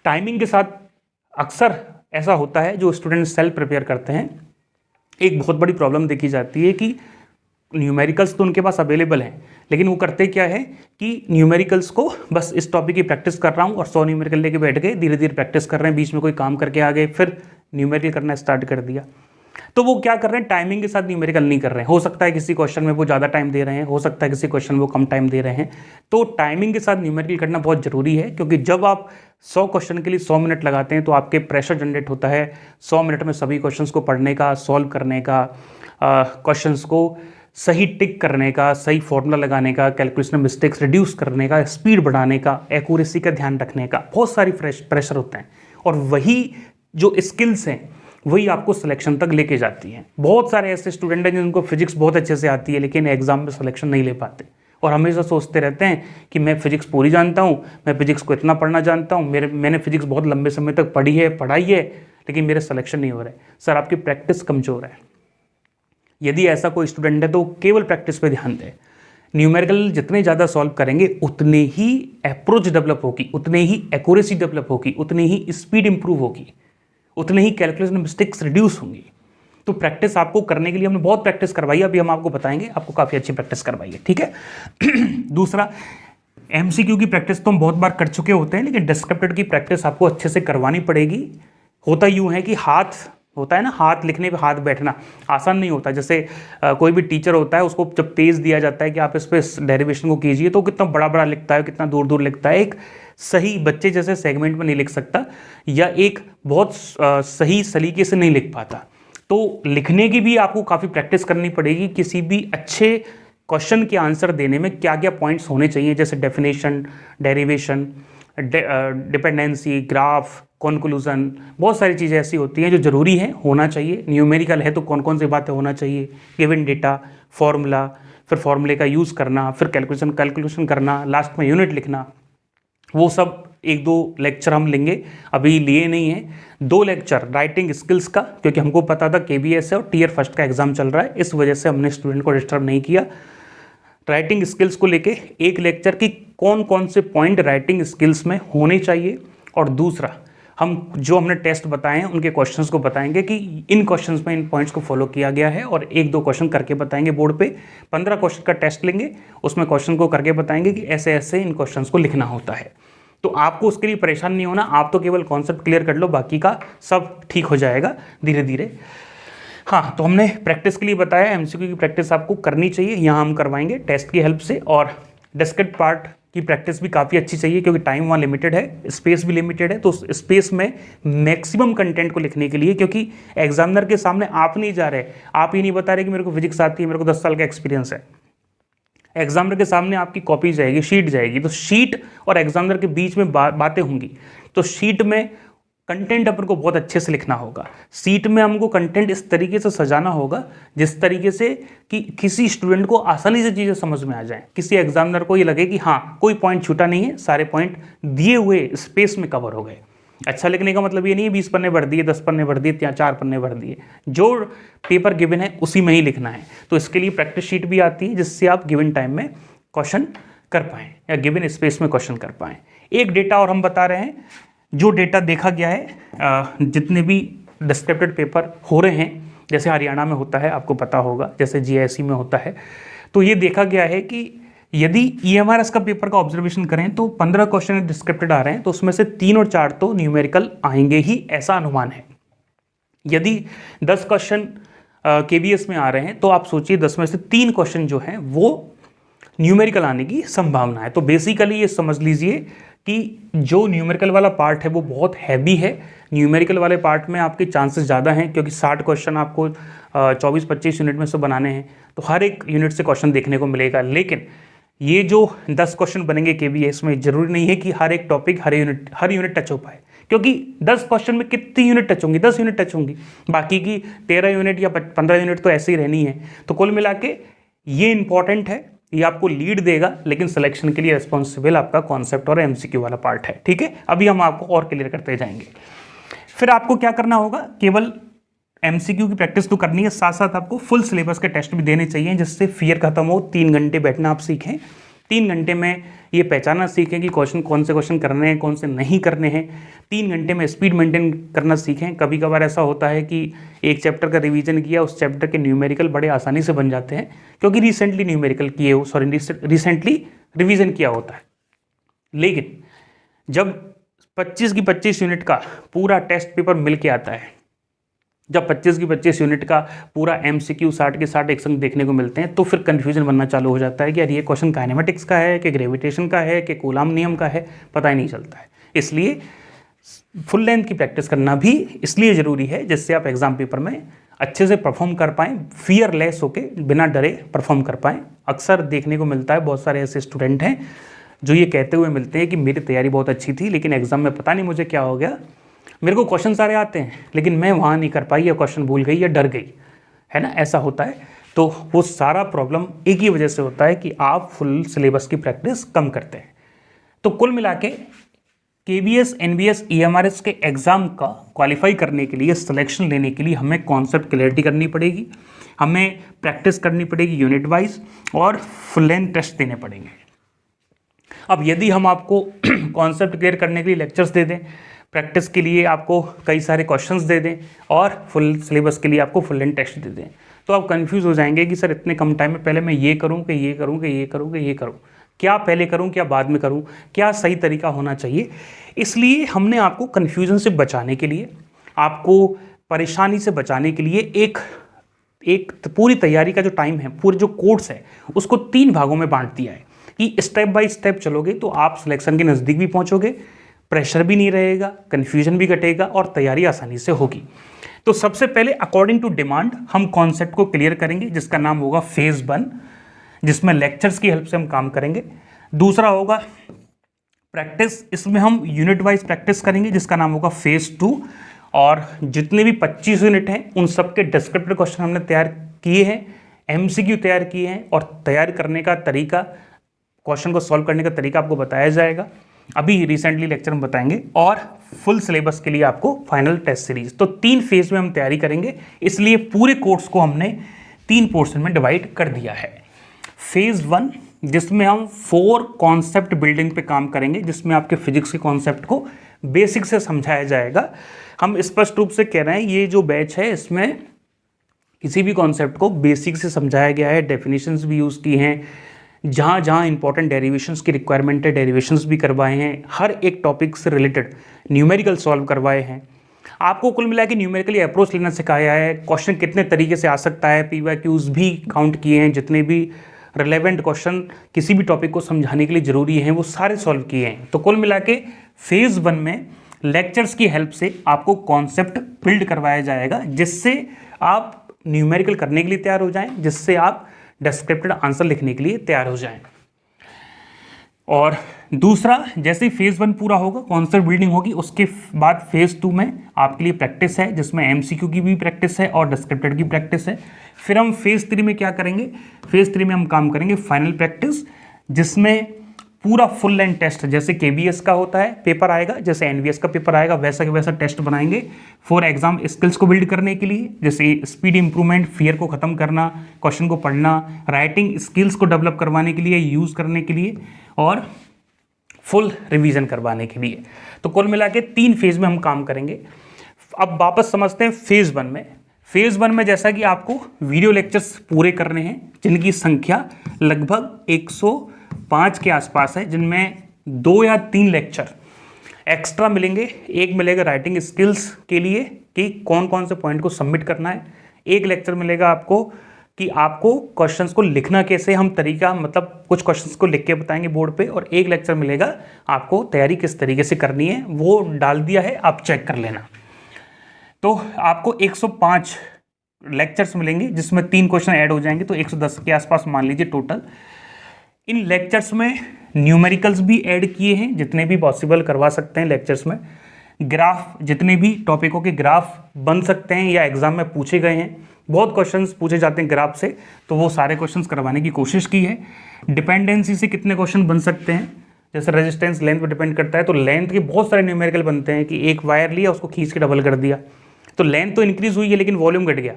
टाइमिंग के साथ अक्सर ऐसा होता है जो स्टूडेंट सेल्फ प्रिपेयर करते हैं, एक बहुत बड़ी प्रॉब्लम देखी जाती है कि न्यूमेरिकल्स तो उनके पास अवेलेबल हैं, लेकिन वो करते क्या है कि न्यूमेरिकल्स को बस इस टॉपिक की प्रैक्टिस कर रहा हूँ और 100 न्यूमेरिकल लेके बैठ गए, धीरे धीरे प्रैक्टिस कर रहे हैं, बीच में कोई काम करके आ गए, फिर न्यूमेरिकल करना स्टार्ट कर दिया। तो वो क्या कर रहे हैं, टाइमिंग के साथ न्यूमेरिकल नहीं कर रहे हैं। हो सकता है किसी क्वेश्चन में वो ज़्यादा टाइम दे रहे हैं, हो सकता है किसी क्वेश्चन में वो कम टाइम दे रहे हैं। तो टाइमिंग के साथ न्यूमेरिकल करना बहुत ज़रूरी है, क्योंकि जब आप 100 क्वेश्चन के लिए 100 मिनट लगाते हैं तो आपके प्रेशर जनरेट होता है 100 मिनट में सभी क्वेश्चंस को पढ़ने का, सॉल्व करने का, क्वेश्चंस को सही टिक करने का, सही फॉर्मूला लगाने का, कैलकुलेशन मिस्टेक्स रिड्यूस करने का, स्पीड बढ़ाने का, एक्यूरेसी का ध्यान रखने का, बहुत सारी प्रेशर होते हैं। और वही जो स्किल्स हैं वही आपको सिलेक्शन तक लेके जाती हैं। बहुत सारे ऐसे स्टूडेंट हैं जिनको फिजिक्स बहुत अच्छे से आती है लेकिन एग्जाम में सिलेक्शन नहीं ले पाते और हमेशा सोचते रहते हैं कि मैं फिजिक्स पूरी जानता हूँ, मैं फिजिक्स को इतना पढ़ना जानता हूँ, मैंने फिजिक्स बहुत लंबे समय तक पढ़ाई है लेकिन मेरे सिलेक्शन नहीं हो रहा है। सर, आपकी प्रैक्टिस कमज़ोर है। यदि ऐसा कोई स्टूडेंट है तो केवल प्रैक्टिस पे ध्यान दें। न्यूमेरिकल जितने ज़्यादा सॉल्व करेंगे उतने ही अप्रोच डेवलप होगी, उतने ही एक्यूरेसी डेवलप होगी, उतनी ही स्पीड इंप्रूव होगी, उतने ही कैलकुलेशन मिस्टेक्स रिड्यूस होंगी। तो प्रैक्टिस आपको करने के लिए हमने बहुत प्रैक्टिस करवाई है, अभी हम आपको बताएंगे, आपको काफ़ी अच्छी प्रैक्टिस करवाई है, ठीक है। दूसरा, एमसीक्यू की प्रैक्टिस तो हम बहुत बार कर चुके होते हैं लेकिन डिस्क्रिप्टिव की प्रैक्टिस आपको अच्छे से करवानी पड़ेगी। होता यूँ है कि हाथ होता है ना, हाथ लिखने पे हाथ बैठना आसान नहीं होता। जैसे कोई भी टीचर होता है, उसको जब पेज दिया जाता है कि आप इस पे डेरिवेशन को कीजिए तो कितना बड़ा बड़ा लिखता है, कितना दूर दूर लिखता है, एक सही बच्चे जैसे सेगमेंट में नहीं लिख सकता या एक बहुत सही सलीके से नहीं लिख पाता। तो लिखने की भी आपको काफ़ी प्रैक्टिस करनी पड़ेगी। किसी भी अच्छे क्वेश्चन के आंसर देने में क्या क्या पॉइंट्स होने चाहिए, जैसे definition, derivation, dependency, graph, conclusion, बहुत सारी चीज़ें ऐसी होती हैं जो ज़रूरी है, होना चाहिए। न्यूमेरिकल है तो कौन कौन सी बातें होना चाहिए, गिवन डेटा, फॉर्मूला, फिर फॉर्मूले का यूज़ करना, फिर कैलकुलेशन करना, लास्ट में यूनिट लिखना, वो सब एक दो लेक्चर हम लेंगे, अभी लिए नहीं है। 2 लेक्चर राइटिंग स्किल्स का, क्योंकि हमको पता था KBS है और टीयर फर्स्ट का एग्जाम चल रहा है, इस वजह से हमने स्टूडेंट को डिस्टर्ब नहीं किया। राइटिंग स्किल्स को लेके एक लेक्चर की कौन कौन से पॉइंट राइटिंग स्किल्स में होने चाहिए, और दूसरा हम जो हमने टेस्ट बताए हैं उनके क्वेश्चंस को बताएंगे कि इन क्वेश्चंस में इन पॉइंट्स को फॉलो किया गया है, और 1-2 क्वेश्चन करके बताएंगे बोर्ड पे। 15 क्वेश्चन का टेस्ट लेंगे, उसमें क्वेश्चन को करके बताएंगे कि ऐसे ऐसे इन क्वेश्चंस को लिखना होता है। तो आपको उसके लिए परेशान नहीं होना, आप तो केवल कॉन्सेप्ट क्लियर कर लो, बाकी का सब ठीक हो जाएगा धीरे धीरे। हाँ, तो हमने प्रैक्टिस के लिए बताया, एमसीक्यू की प्रैक्टिस आपको करनी चाहिए, यहाँ हम करवाएंगे टेस्ट की हेल्प से। और डिस्क्रिप्ट पार्ट की प्रैक्टिस भी काफ़ी अच्छी चाहिए क्योंकि टाइम वहाँ लिमिटेड है, स्पेस भी लिमिटेड है। तो उस स्पेस में मैक्सिमम कंटेंट को लिखने के लिए, क्योंकि एग्जामिनर के सामने आप नहीं जा रहे, आप ये नहीं बता रहे कि मेरे को फिजिक्स आती है, मेरे को 10 साल का एक्सपीरियंस है। एग्जामिनर के सामने आपकी कॉपी जाएगी, शीट जाएगी, तो शीट और एग्जामिनर के बीच में बातें होंगी। तो शीट में कंटेंट अपन को बहुत अच्छे से लिखना होगा। सीट में हमको कंटेंट इस तरीके से सजाना होगा जिस तरीके से कि किसी स्टूडेंट को आसानी से चीज़ें समझ में आ जाएं, किसी एग्जामिनर को ये लगे कि हाँ कोई पॉइंट छूटा नहीं है, सारे पॉइंट दिए हुए स्पेस में कवर हो गए। अच्छा लिखने का मतलब ये नहीं है 20 पन्ने भर दिए, 10 पन्ने भर दिए या 4 पन्ने भर दिए, जो पेपर गिवन है उसी में ही लिखना है। तो इसके लिए प्रैक्टिस शीट भी आती है जिससे आप गिवन टाइम में क्वेश्चन कर पाएँ या गिवन स्पेस में क्वेश्चन कर पाएँ। एक डेटा और हम बता रहे हैं, जो डेटा देखा गया है जितने भी डिस्क्रिप्टिव पेपर हो रहे हैं, जैसे हरियाणा में होता है आपको पता होगा, जैसे GIC में होता है, तो ये देखा गया है कि यदि EMRS का पेपर का ऑब्जर्वेशन करें तो 15 क्वेश्चन डिस्क्रिप्टेड आ रहे हैं, तो उसमें से 3 और 4 तो न्यूमेरिकल आएंगे ही, ऐसा अनुमान है। यदि 10 क्वेश्चन KBS में आ रहे हैं तो आप सोचिए 10 में से 3 क्वेश्चन जो हैं वो न्यूमेरिकल आने की संभावना है। तो बेसिकली ये समझ लीजिए कि जो न्यूमेरिकल वाला पार्ट है वो बहुत हैवी है। न्यूमेरिकल वाले पार्ट में आपके चांसेस ज़्यादा हैं क्योंकि 60 क्वेश्चन आपको 24-25 यूनिट में से बनाने हैं, तो हर एक यूनिट से क्वेश्चन देखने को मिलेगा। लेकिन ये जो 10 क्वेश्चन बनेंगे KBS में, जरूरी नहीं है कि हर एक टॉपिक हर यूनिट टच हो पाए, क्योंकि 10 क्वेश्चन में कितनी यूनिट टच होंगी, 10 यूनिट टच होंगी, बाकी की 13 यूनिट या 15 यूनिट तो ऐसे ही रहनी है। तो कुल मिला के ये इंपॉर्टेंट है, ये आपको लीड देगा, लेकिन सिलेक्शन के लिए रिस्पॉन्सिबल आपका कॉन्सेप्ट और MCQ वाला पार्ट है। ठीक है, अभी हम आपको और क्लियर करते जाएंगे। फिर आपको क्या करना होगा, केवल MCQ की प्रैक्टिस तो करनी है, साथ साथ आपको फुल सिलेबस के टेस्ट भी देने चाहिए जिससे फियर खत्म हो। 3 घंटे बैठना आप सीखें, 3 घंटे में ये पहचानना सीखें कि क्वेश्चन कौन से क्वेश्चन करने हैं, कौन से नहीं करने हैं। 3 घंटे में स्पीड मेंटेन करना सीखें। कभी कभार ऐसा होता है कि एक चैप्टर का रिवीजन किया, उस चैप्टर के न्यूमेरिकल बड़े आसानी से बन जाते हैं क्योंकि रिसेंटली रिवीजन किया होता है। लेकिन जब 25 की 25 यूनिट का पूरा टेस्ट पेपर मिल के आता है, जब 25 की 25 यूनिट का पूरा MCQ 60 के 60 एक संग देखने को मिलते हैं, तो फिर कन्फ्यूजन बनना चालू हो जाता है कि यार ये क्वेश्चन काइनेमेटिक्स का है कि ग्रेविटेशन का है कि कूलाम नियम का है, पता ही नहीं चलता है। इसलिए फुल लेंथ की प्रैक्टिस करना भी इसलिए ज़रूरी है जिससे आप एग्जाम पेपर में अच्छे से परफॉर्म कर पाएँ, फियरलेस होके बिना डरे परफॉर्म कर पाएँ। अक्सर देखने को मिलता है बहुत सारे ऐसे स्टूडेंट हैं जो ये कहते हुए मिलते हैं कि मेरी तैयारी बहुत अच्छी थी लेकिन एग्ज़ाम में पता नहीं मुझे क्या हो गया, मेरे को क्वेश्चन सारे आते हैं लेकिन मैं वहाँ नहीं कर पाई या क्वेश्चन भूल गई या डर गई, है ना, ऐसा होता है। तो वो सारा प्रॉब्लम एक ही वजह से होता है कि आप फुल सिलेबस की प्रैक्टिस कम करते हैं। तो कुल मिला के KBS, NBS, EMRS के एग्ज़ाम का क्वालिफाई करने के लिए, सिलेक्शन लेने के लिए हमें कॉन्सेप्ट क्लैरिटी करनी पड़ेगी, हमें प्रैक्टिस करनी पड़ेगी यूनिट वाइज और फुल लेंथ टेस्ट देने पड़ेंगे। अब यदि हम आपको कॉन्सेप्ट क्लियर करने के लिए लेक्चर्स दे दें, प्रैक्टिस के लिए आपको कई सारे क्वेश्चंस दे दें और फुल सिलेबस के लिए आपको फुल लेंथ टेस्ट दे दें, तो आप कंफ्यूज हो जाएंगे कि सर इतने कम टाइम में पहले मैं ये करूँ कि ये करूँ कि ये करूँ कि ये करूँ, क्या पहले करूँ क्या बाद में करूँ, क्या सही तरीका होना चाहिए। इसलिए हमने आपको कन्फ्यूजन से बचाने के लिए, आपको परेशानी से बचाने के लिए एक पूरी तैयारी का जो टाइम है, पूरे जो कोर्स है उसको 3 भागों में बांट दिया है कि स्टेप बाय स्टेप चलोगे तो आप सिलेक्शन के नज़दीक भी पहुँचोगे, प्रेशर भी नहीं रहेगा, कन्फ्यूजन भी घटेगा और तैयारी आसानी से होगी। तो सबसे पहले अकॉर्डिंग टू डिमांड हम कॉन्सेप्ट को क्लियर करेंगे जिसका नाम होगा फेज़ 1, जिसमें लेक्चर्स की हेल्प से हम काम करेंगे। दूसरा होगा प्रैक्टिस, इसमें हम यूनिट वाइज प्रैक्टिस करेंगे जिसका नाम होगा फेज़ 2, और जितने भी 25 यूनिट हैं उन सब के डिस्क्रिप्टिव क्वेश्चन हमने तैयार किए हैं, MCQ तैयार किए हैं और तैयार करने का तरीका, क्वेश्चन को सॉल्व करने का तरीका आपको बताया जाएगा, अभी रिसेंटली लेक्चर में बताएंगे, और फुल सिलेबस के लिए आपको फाइनल टेस्ट सीरीज। तो 3 फेज में हम तैयारी करेंगे, इसलिए पूरे कोर्स को हमने 3 पोर्शन में डिवाइड कर दिया है। फेज 1 जिसमें हम 4 कॉन्सेप्ट बिल्डिंग पे काम करेंगे, जिसमें आपके फिजिक्स के कॉन्सेप्ट को बेसिक से समझाया जाएगा। हम स्पष्ट रूप से कह रहे हैं ये जो बैच है इसमें किसी भी कॉन्सेप्ट को बेसिक से समझाया गया है, डेफिनेशंस भी यूज़ की हैं, जहाँ जहाँ इंपॉर्टेंट डेरिवेशंस की रिक्वायरमेंट है डेरिवेशंस भी करवाए हैं, हर एक टॉपिक से रिलेटेड न्यूमेरिकल सॉल्व करवाए हैं। आपको कुल मिला के न्यूमेरिकली अप्रोच लेना सिखाया है, क्वेश्चन कितने तरीके से आ सकता है, PYQs भी काउंट किए हैं, जितने भी रिलेवेंट क्वेश्चन किसी भी टॉपिक को समझाने के लिए ज़रूरी हैं वो सारे सॉल्व किए हैं। तो कुल मिला के फेज़ 1 में लेक्चर्स की हेल्प से आपको कॉन्सेप्ट बिल्ड करवाया जाएगा, जिससे आप न्यूमेरिकल करने के लिए तैयार हो जाएं, जिससे आप डिस्क्रिप्टिव आंसर लिखने के लिए तैयार हो जाएं। और दूसरा, जैसे ही फेज़ 1 पूरा होगा, कॉन्सेप्ट बिल्डिंग होगी, उसके बाद फेज़ 2 में आपके लिए प्रैक्टिस है, जिसमें MCQ की भी प्रैक्टिस है और डिस्क्रिप्टिव की प्रैक्टिस है। फिर हम फेज़ 3 में क्या करेंगे, फेज़ 3 में हम काम करेंगे फाइनल प्रैक्टिस, जिसमें पूरा फुल लेंथ टेस्ट, जैसे KBS का होता है पेपर आएगा, जैसे NBS का पेपर आएगा, वैसा के वैसा टेस्ट बनाएंगे फॉर एग्जाम स्किल्स को बिल्ड करने के लिए, जैसे स्पीड इंप्रूवमेंट, फियर को ख़त्म करना, क्वेश्चन को पढ़ना, राइटिंग स्किल्स को डेवलप करवाने के लिए, यूज़ करने के लिए और फुल रिवीजन करवाने के लिए। तो कुल मिला के 3 फेज़ में हम काम करेंगे। अब वापस समझते हैं फेज़ 1 में। फेज़ 1 में जैसा कि आपको वीडियो लेक्चर्स पूरे करने हैं, जिनकी संख्या लगभग 105 के आसपास है, जिनमें 2 या 3 लेक्चर एक्स्ट्रा मिलेंगे। एक मिलेगा राइटिंग स्किल्स के लिए कि कौन कौन से पॉइंट को सबमिट करना है, एक लेक्चर मिलेगा आपको कि आपको क्वेश्चंस को लिखना कैसे, हम तरीका मतलब कुछ क्वेश्चंस को लिख के बताएंगे बोर्ड पे, और एक लेक्चर मिलेगा आपको तैयारी किस तरीके से करनी है, वो डाल दिया है, आप चेक कर लेना। तो आपको 105 लेक्चर्स मिलेंगे, जिसमें 3 क्वेश्चन ऐड हो जाएंगे, तो 110 के आसपास मान लीजिए टोटल। इन लेक्चर्स में न्यूमेरिकल्स भी ऐड किए हैं, जितने भी पॉसिबल करवा सकते हैं लेक्चर्स में। ग्राफ, जितने भी टॉपिकों के ग्राफ बन सकते हैं या एग्जाम में पूछे गए हैं, बहुत क्वेश्चंस पूछे जाते हैं ग्राफ से, तो वो सारे क्वेश्चंस करवाने की कोशिश की है। डिपेंडेंसी से कितने क्वेश्चन बन सकते हैं, जैसे रेजिस्टेंस लेंथ पर डिपेंड करता है, तो लेंथ के बहुत सारे न्यूमेरिकल बनते हैं कि एक वायर लिया उसको खींच के डबल कर दिया, तो लेंथ तो इंक्रीज हुई है लेकिन वॉल्यूम घट गया।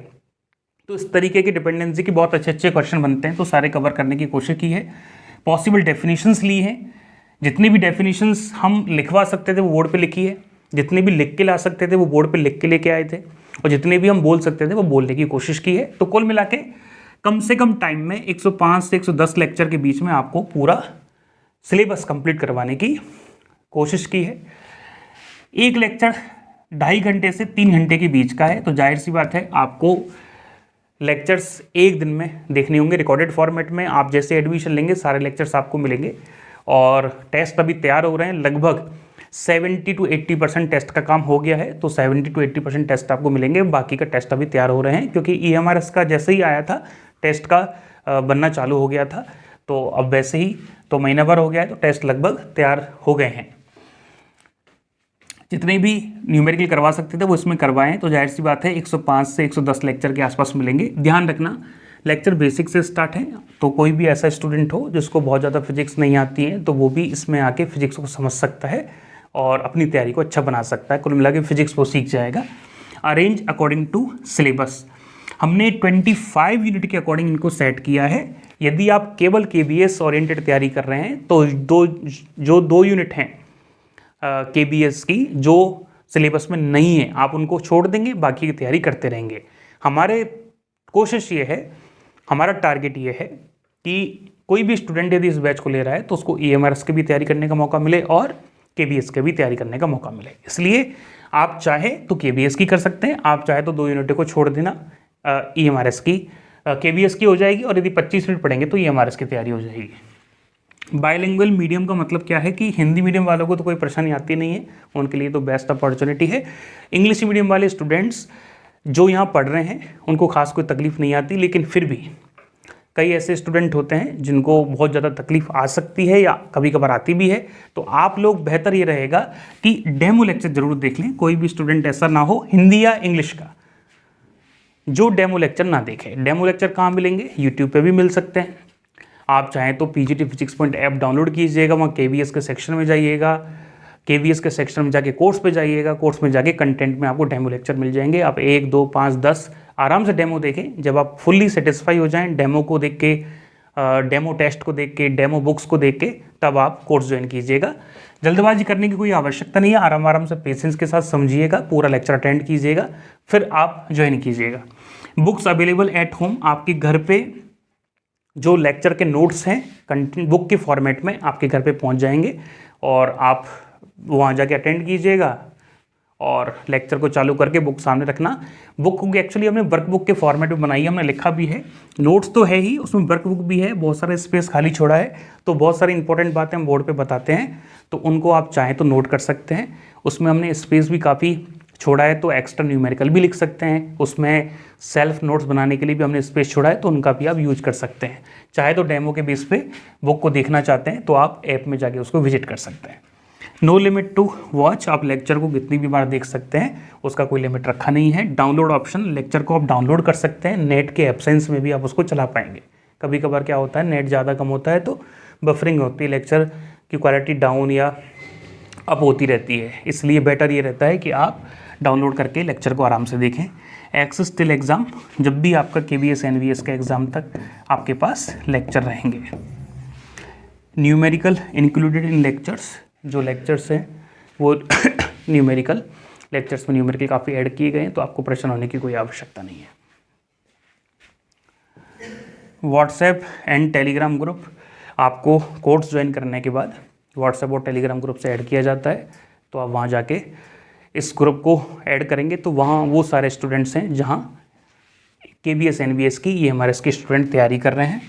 तो इस तरीके की डिपेंडेंसी के बहुत अच्छे अच्छे क्वेश्चन बनते हैं, तो सारे कवर करने की कोशिश की है। पॉसिबल डेफिनेशंस ली हैं, जितनी भी डेफिनेशंस हम लिखवा सकते थे वो बोर्ड पे लिखी है, जितने भी लिख के ला सकते थे वो बोर्ड पे लिख के लेके आए थे, और जितने भी हम बोल सकते थे वो बोलने की कोशिश की है। तो कुल मिला के कम से कम टाइम में 105 से 110 लेक्चर के बीच में आपको पूरा सिलेबस कंप्लीट करवाने की कोशिश की है। एक लेक्चर 2.5 घंटे से 3 घंटे के बीच का है, तो जाहिर सी बात है आपको लेक्चर्स एक दिन में देखने होंगे रिकॉर्डेड फॉर्मेट में। आप जैसे एडमिशन लेंगे सारे लेक्चर्स आपको मिलेंगे, और टेस्ट अभी तैयार हो रहे हैं। लगभग 70 to 80% टेस्ट का काम हो गया है, तो 70 to 80% टेस्ट आपको मिलेंगे, बाकी का टेस्ट अभी तैयार हो रहे हैं, क्योंकि EMRS का जैसे ही आया था टेस्ट का बनना चालू हो गया था, तो अब वैसे ही तो महीना भर हो गया है, तो टेस्ट लगभग तैयार हो गए हैं। जितने भी न्यूमेरिकल करवा सकते थे वो इसमें करवाएं, तो जाहिर सी बात है 105 से 110 लेक्चर के आसपास मिलेंगे। ध्यान रखना लेक्चर बेसिक से स्टार्ट है, तो कोई भी ऐसा स्टूडेंट हो जिसको बहुत ज़्यादा फिजिक्स नहीं आती है तो वो भी इसमें आके फिजिक्स को समझ सकता है और अपनी तैयारी को अच्छा बना सकता है। कुल मिला के फिजिक्स वो सीख जाएगा। अरेंज अकॉर्डिंग टू सिलेबस, हमने 25 यूनिट के अकॉर्डिंग इनको सेट किया है। यदि आप केवल KBS ओरिएंटेड तैयारी कर रहे हैं तो जो 2 यूनिट हैं KBS की जो सिलेबस में नहीं है आप उनको छोड़ देंगे, बाकी की तैयारी करते रहेंगे। हमारे कोशिश ये है, हमारा टारगेट ये है कि कोई भी स्टूडेंट यदि इस बैच को ले रहा है तो उसको EMRS की भी तैयारी करने का मौका मिले और KBS की भी तैयारी करने का मौका मिले। इसलिए आप चाहे तो KBS की कर सकते हैं, आप चाहे तो 2 यूनिट को छोड़ देना, EMRS की KBS की हो जाएगी, और यदि 25 मिनट पढ़ेंगे तो EMRS की तैयारी हो जाएगी। बायलिंगुअल मीडियम का मतलब क्या है कि हिंदी मीडियम वालों को तो कोई परेशानी आती नहीं है, उनके लिए तो बेस्ट अपॉर्चुनिटी है। इंग्लिश मीडियम वाले स्टूडेंट्स जो यहाँ पढ़ रहे हैं उनको खास कोई तकलीफ नहीं आती, लेकिन फिर भी कई ऐसे स्टूडेंट होते हैं जिनको बहुत ज़्यादा तकलीफ आ सकती है या कभी कभार आती भी है, तो आप लोग बेहतर ये रहेगा कि डेमो लेक्चर जरूर देख लें। कोई भी स्टूडेंट ऐसा ना हो हिंदी या इंग्लिश का जो डेमो लेक्चर ना देखे। डेमो लेक्चर कहाँ मिलेंगे? यूट्यूब पे भी मिल सकते हैं। आप चाहें तो PGT Physics Point app download कीजिएगा, वहाँ KBS के सेक्शन में जाइएगा, KBS के सेक्शन में जाके कोर्स पे जाइएगा, कोर्स में जाके कंटेंट में आपको डेमो लेक्चर मिल जाएंगे। आप 1, 2, 5, 10 आराम से डेमो देखें। जब आप फुल्ली सेटिस्फाई हो जाएं डेमो को देख के, डेमो टेस्ट को देख के, डेमो बुक्स को देख के, तब आप कोर्स ज्वाइन कीजिएगा। जल्दबाजी करने की कोई आवश्यकता नहीं है, आराम आराम से पेशेंस के साथ समझिएगा, पूरा लेक्चर अटेंड कीजिएगा, फिर आप ज्वाइन कीजिएगा। बुक्स अवेलेबल एट होम, आपके घर पे जो लेक्चर के नोट्स हैं कंटेंट बुक के फॉर्मेट में आपके घर पे पहुंच जाएंगे और आप वहाँ जाके अटेंड कीजिएगा और लेक्चर को चालू करके बुक सामने रखना। बुक एक्चुअली हमने वर्कबुक के फॉर्मेट में बनाई है, हमने लिखा भी है, नोट्स तो है ही, उसमें वर्कबुक भी है, बहुत सारा स्पेस खाली छोड़ा है, तो बहुत सारी इंपॉर्टेंट बातें हम बोर्ड पे बताते हैं, तो उनको आप चाहें तो नोट कर सकते हैं। उसमें हमने स्पेस भी काफ़ी छोड़ा है, तो एक्स्ट्रा न्यूमेरिकल भी लिख सकते हैं। उसमें सेल्फ नोट्स बनाने के लिए भी हमने स्पेस छोड़ा है, तो उनका भी आप यूज कर सकते हैं। चाहे तो डेमो के बेस पे बुक को देखना चाहते हैं तो आप ऐप में जाके उसको विजिट कर सकते हैं। नो लिमिट टू वॉच, आप लेक्चर को कितनी भी बार देख सकते हैं, उसका कोई लिमिट रखा नहीं है। डाउनलोड ऑप्शन, लेक्चर को आप डाउनलोड कर सकते हैं, नेट के एब्सेंस में भी आप उसको चला पाएंगे। कभी कभार क्या होता है नेट ज़्यादा कम होता है तो बफरिंग होती है, लेक्चर की क्वालिटी डाउन या अप होती रहती है, इसलिए बेटर ये रहता है कि आप डाउनलोड करके लेक्चर को आराम से देखें। एक्सेस टिल एग्ज़ाम, जब भी आपका KBS NVS का एग्ज़ाम तक आपके पास लेक्चर रहेंगे। न्यूमेरिकल इंक्लूडेड इन लेक्चर्स, जो लेक्चर्स हैं वो न्यूमेरिकल लेक्चर्स में न्यूमेरिकल काफ़ी ऐड किए गए हैं, तो आपको परेशान होने की कोई आवश्यकता नहीं है। व्हाट्सएप एंड टेलीग्राम ग्रुप, आपको कोर्स ज्वाइन करने के बाद व्हाट्सएप और टेलीग्राम ग्रुप से ऐड किया जाता है, तो आप वहाँ जाके इस ग्रुप को ऐड करेंगे तो वहाँ वो सारे स्टूडेंट्स हैं जहाँ KBS NVS की EMRS के स्टूडेंट तैयारी कर रहे हैं।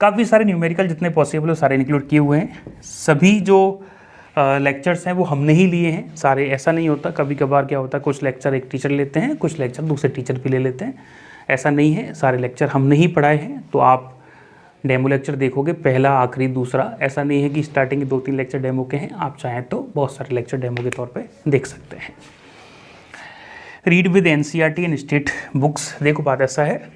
काफ़ी सारे न्यूमेरिकल जितने पॉसिबल हो सारे इंक्लूड किए हुए हैं। सभी जो लेक्चर्स हैं वो हमने ही लिए हैं सारे, ऐसा नहीं होता। कभी कभार क्या होता है कुछ लेक्चर एक टीचर लेते हैं, कुछ लेक्चर दूसरे टीचर भी ले लेते हैं, ऐसा नहीं है, सारे लेक्चर हमने ही पढ़ाए हैं। तो आप डेमो लेक्चर देखोगे, पहला आखिरी दूसरा, ऐसा नहीं है कि स्टार्टिंग के 2-3 लेक्चर डेमो के हैं, आप चाहें तो बहुत सारे लेक्चर डेमो के तौर पे देख सकते हैं। Read with NCERT and state books, देखो बात ऐसा है,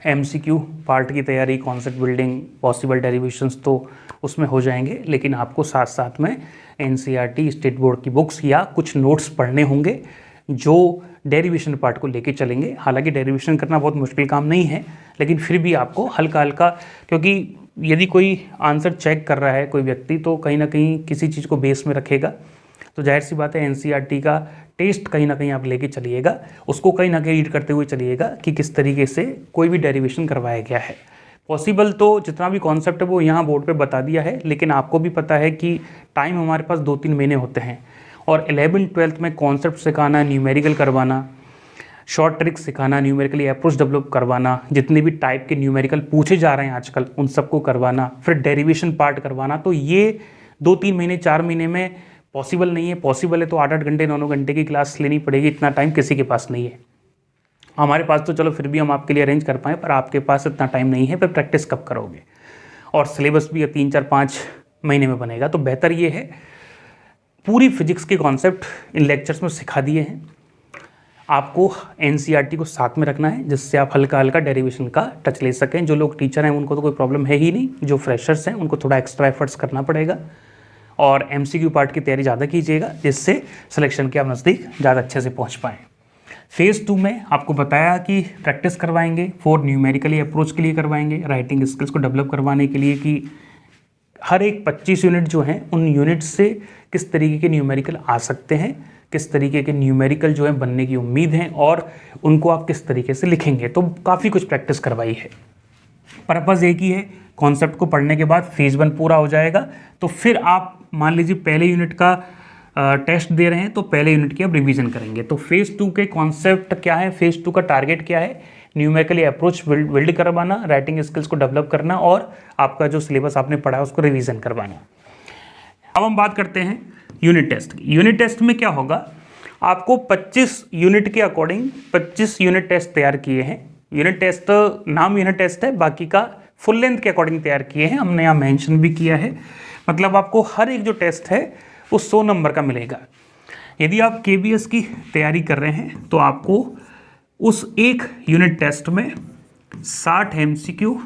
MCQ पार्ट की तैयारी, कॉन्सेप्ट बिल्डिंग, पॉसिबल डेरिवेशंस तो उसमें हो जाएंगे, लेकिन आपको साथ साथ में NCERT स्टेट बोर्ड की बुक्स या कुछ नोट्स पढ़ने होंगे जो डेरिवेशन पार्ट को लेके चलेंगे। हालांकि डेरिवेशन करना बहुत मुश्किल काम नहीं है, लेकिन फिर भी आपको हल्का हल्का, क्योंकि यदि कोई आंसर चेक कर रहा है कोई व्यक्ति तो कहीं ना कहीं किसी चीज़ को बेस में रखेगा, तो जाहिर सी बात है NCERT का टेस्ट कहीं ना कहीं आप लेके चलिएगा, उसको कहीं ना कहीं रीड करते हुए चलिएगा कि किस तरीके से कोई भी डेरिवेशन करवाया गया है। पॉसिबल तो जितना भी कॉन्सेप्ट है वो यहाँ बोर्ड पे बता दिया है, लेकिन आपको भी पता है कि टाइम हमारे पास 2-3 महीने होते हैं और 11th-12th में कॉन्सेप्ट सिखाना, न्यूमेरिकल करवाना, शॉर्ट ट्रिक्स सिखाना, न्यूमेरिकली अप्रोच डेवलप करवाना, जितने भी टाइप के न्यूमेरिकल पूछे जा रहे हैं आजकल उन सबको करवाना, फिर डेरिवेशन पार्ट करवाना, तो ये 2-3 महीने 4 महीने में पॉसिबल नहीं है। पॉसिबल है तो 8-8 घंटे 9-9 घंटे की क्लास लेनी पड़ेगी, इतना टाइम किसी के पास नहीं है। हमारे पास तो चलो फिर भी हम आपके लिए अरेंज कर पाएँ, पर आपके पास इतना टाइम नहीं है, पर प्रैक्टिस कब करोगे? और सिलेबस भी 3-4-5 महीने में बनेगा। तो बेहतर ये है, पूरी फिजिक्स के कॉन्सेप्ट इन लेक्चर्स में सिखा दिए हैं। आपको एनसीईआरटी को साथ में रखना है, जिससे आप हल्का हल्का डेरिवेशन का टच ले सकें। जो लोग टीचर हैं उनको तो कोई प्रॉब्लम है ही नहीं, जो फ्रेशर्स हैं उनको थोड़ा एक्स्ट्रा एफर्ट्स करना पड़ेगा। और एमसीक्यू पार्ट की तैयारी ज़्यादा कीजिएगा, जिससे सिलेक्शन के आप नज़दीक ज़्यादा अच्छे से पहुँच पाएँ। फेज़ 2 में आपको बताया कि प्रैक्टिस करवाएंगे, 4 न्यूमेरिकली अप्रोच के लिए करवाएंगे, राइटिंग स्किल्स को डेवलप करवाने के लिए कि हर एक 25 यूनिट जो हैं उन यूनिट से किस तरीके के न्यूमेरिकल आ सकते हैं, किस तरीके के न्यूमेरिकल जो है बनने की उम्मीद है, और उनको आप किस तरीके से लिखेंगे। तो काफ़ी कुछ प्रैक्टिस करवाई है। पर्पज़ एक ही है, कॉन्सेप्ट को पढ़ने के बाद फेज़ 1 पूरा हो जाएगा, तो फिर आप मान लीजिए पहले यूनिट का टेस्ट दे रहे हैं तो पहले यूनिट की आप रिवीजन करेंगे। तो फेज़ 2 के कॉन्सेप्ट क्या है, फेज़ 2 का टारगेट क्या है? न्यूमेरिकली अप्रोच बिल्ड करवाना, राइटिंग स्किल्स को डेवलप करना, और आपका जो सिलेबस आपने पढ़ा है उसको रिवीजन करवाना। अब हम बात करते हैं यूनिट टेस्ट की। यूनिट टेस्ट में क्या होगा, आपको 25 यूनिट के अकॉर्डिंग 25 यूनिट टेस्ट तैयार किए हैं। यूनिट टेस्ट नाम यूनिट टेस्ट है, बाकी का फुल लेंथ के अकॉर्डिंग तैयार किए हैं, हमने यहाँ मेंशन भी किया है। मतलब आपको हर एक जो टेस्ट है वो 100 नंबर का मिलेगा। यदि आप केबीएस की तैयारी कर रहे हैं तो आपको उस एक यूनिट टेस्ट में 60 एमसीक्यू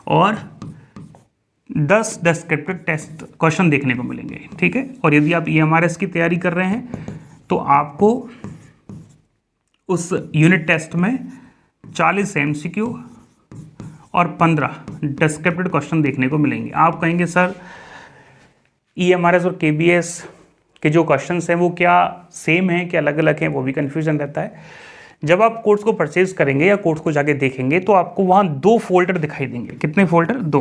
और 10 डिस्क्रिप्टिव टेस्ट क्वेश्चन देखने को मिलेंगे, ठीक है। और यदि आप ईएमआरएस की तैयारी कर रहे हैं तो आपको उस यूनिट टेस्ट में 40 एमसीक्यू और 15 डिस्क्रिप्टिव क्वेश्चन देखने को मिलेंगे। आप कहेंगे सर ईएमआरएस और केबीएस के जो क्वेश्चंस हैं वो क्या सेम हैं, क्या अलग अलग हैं, वो भी कन्फ्यूजन रहता है। जब आप कोर्स को परचेज करेंगे या कोर्स को जाके देखेंगे तो आपको वहाँ 2 फोल्डर दिखाई देंगे। कितने फोल्डर? 2।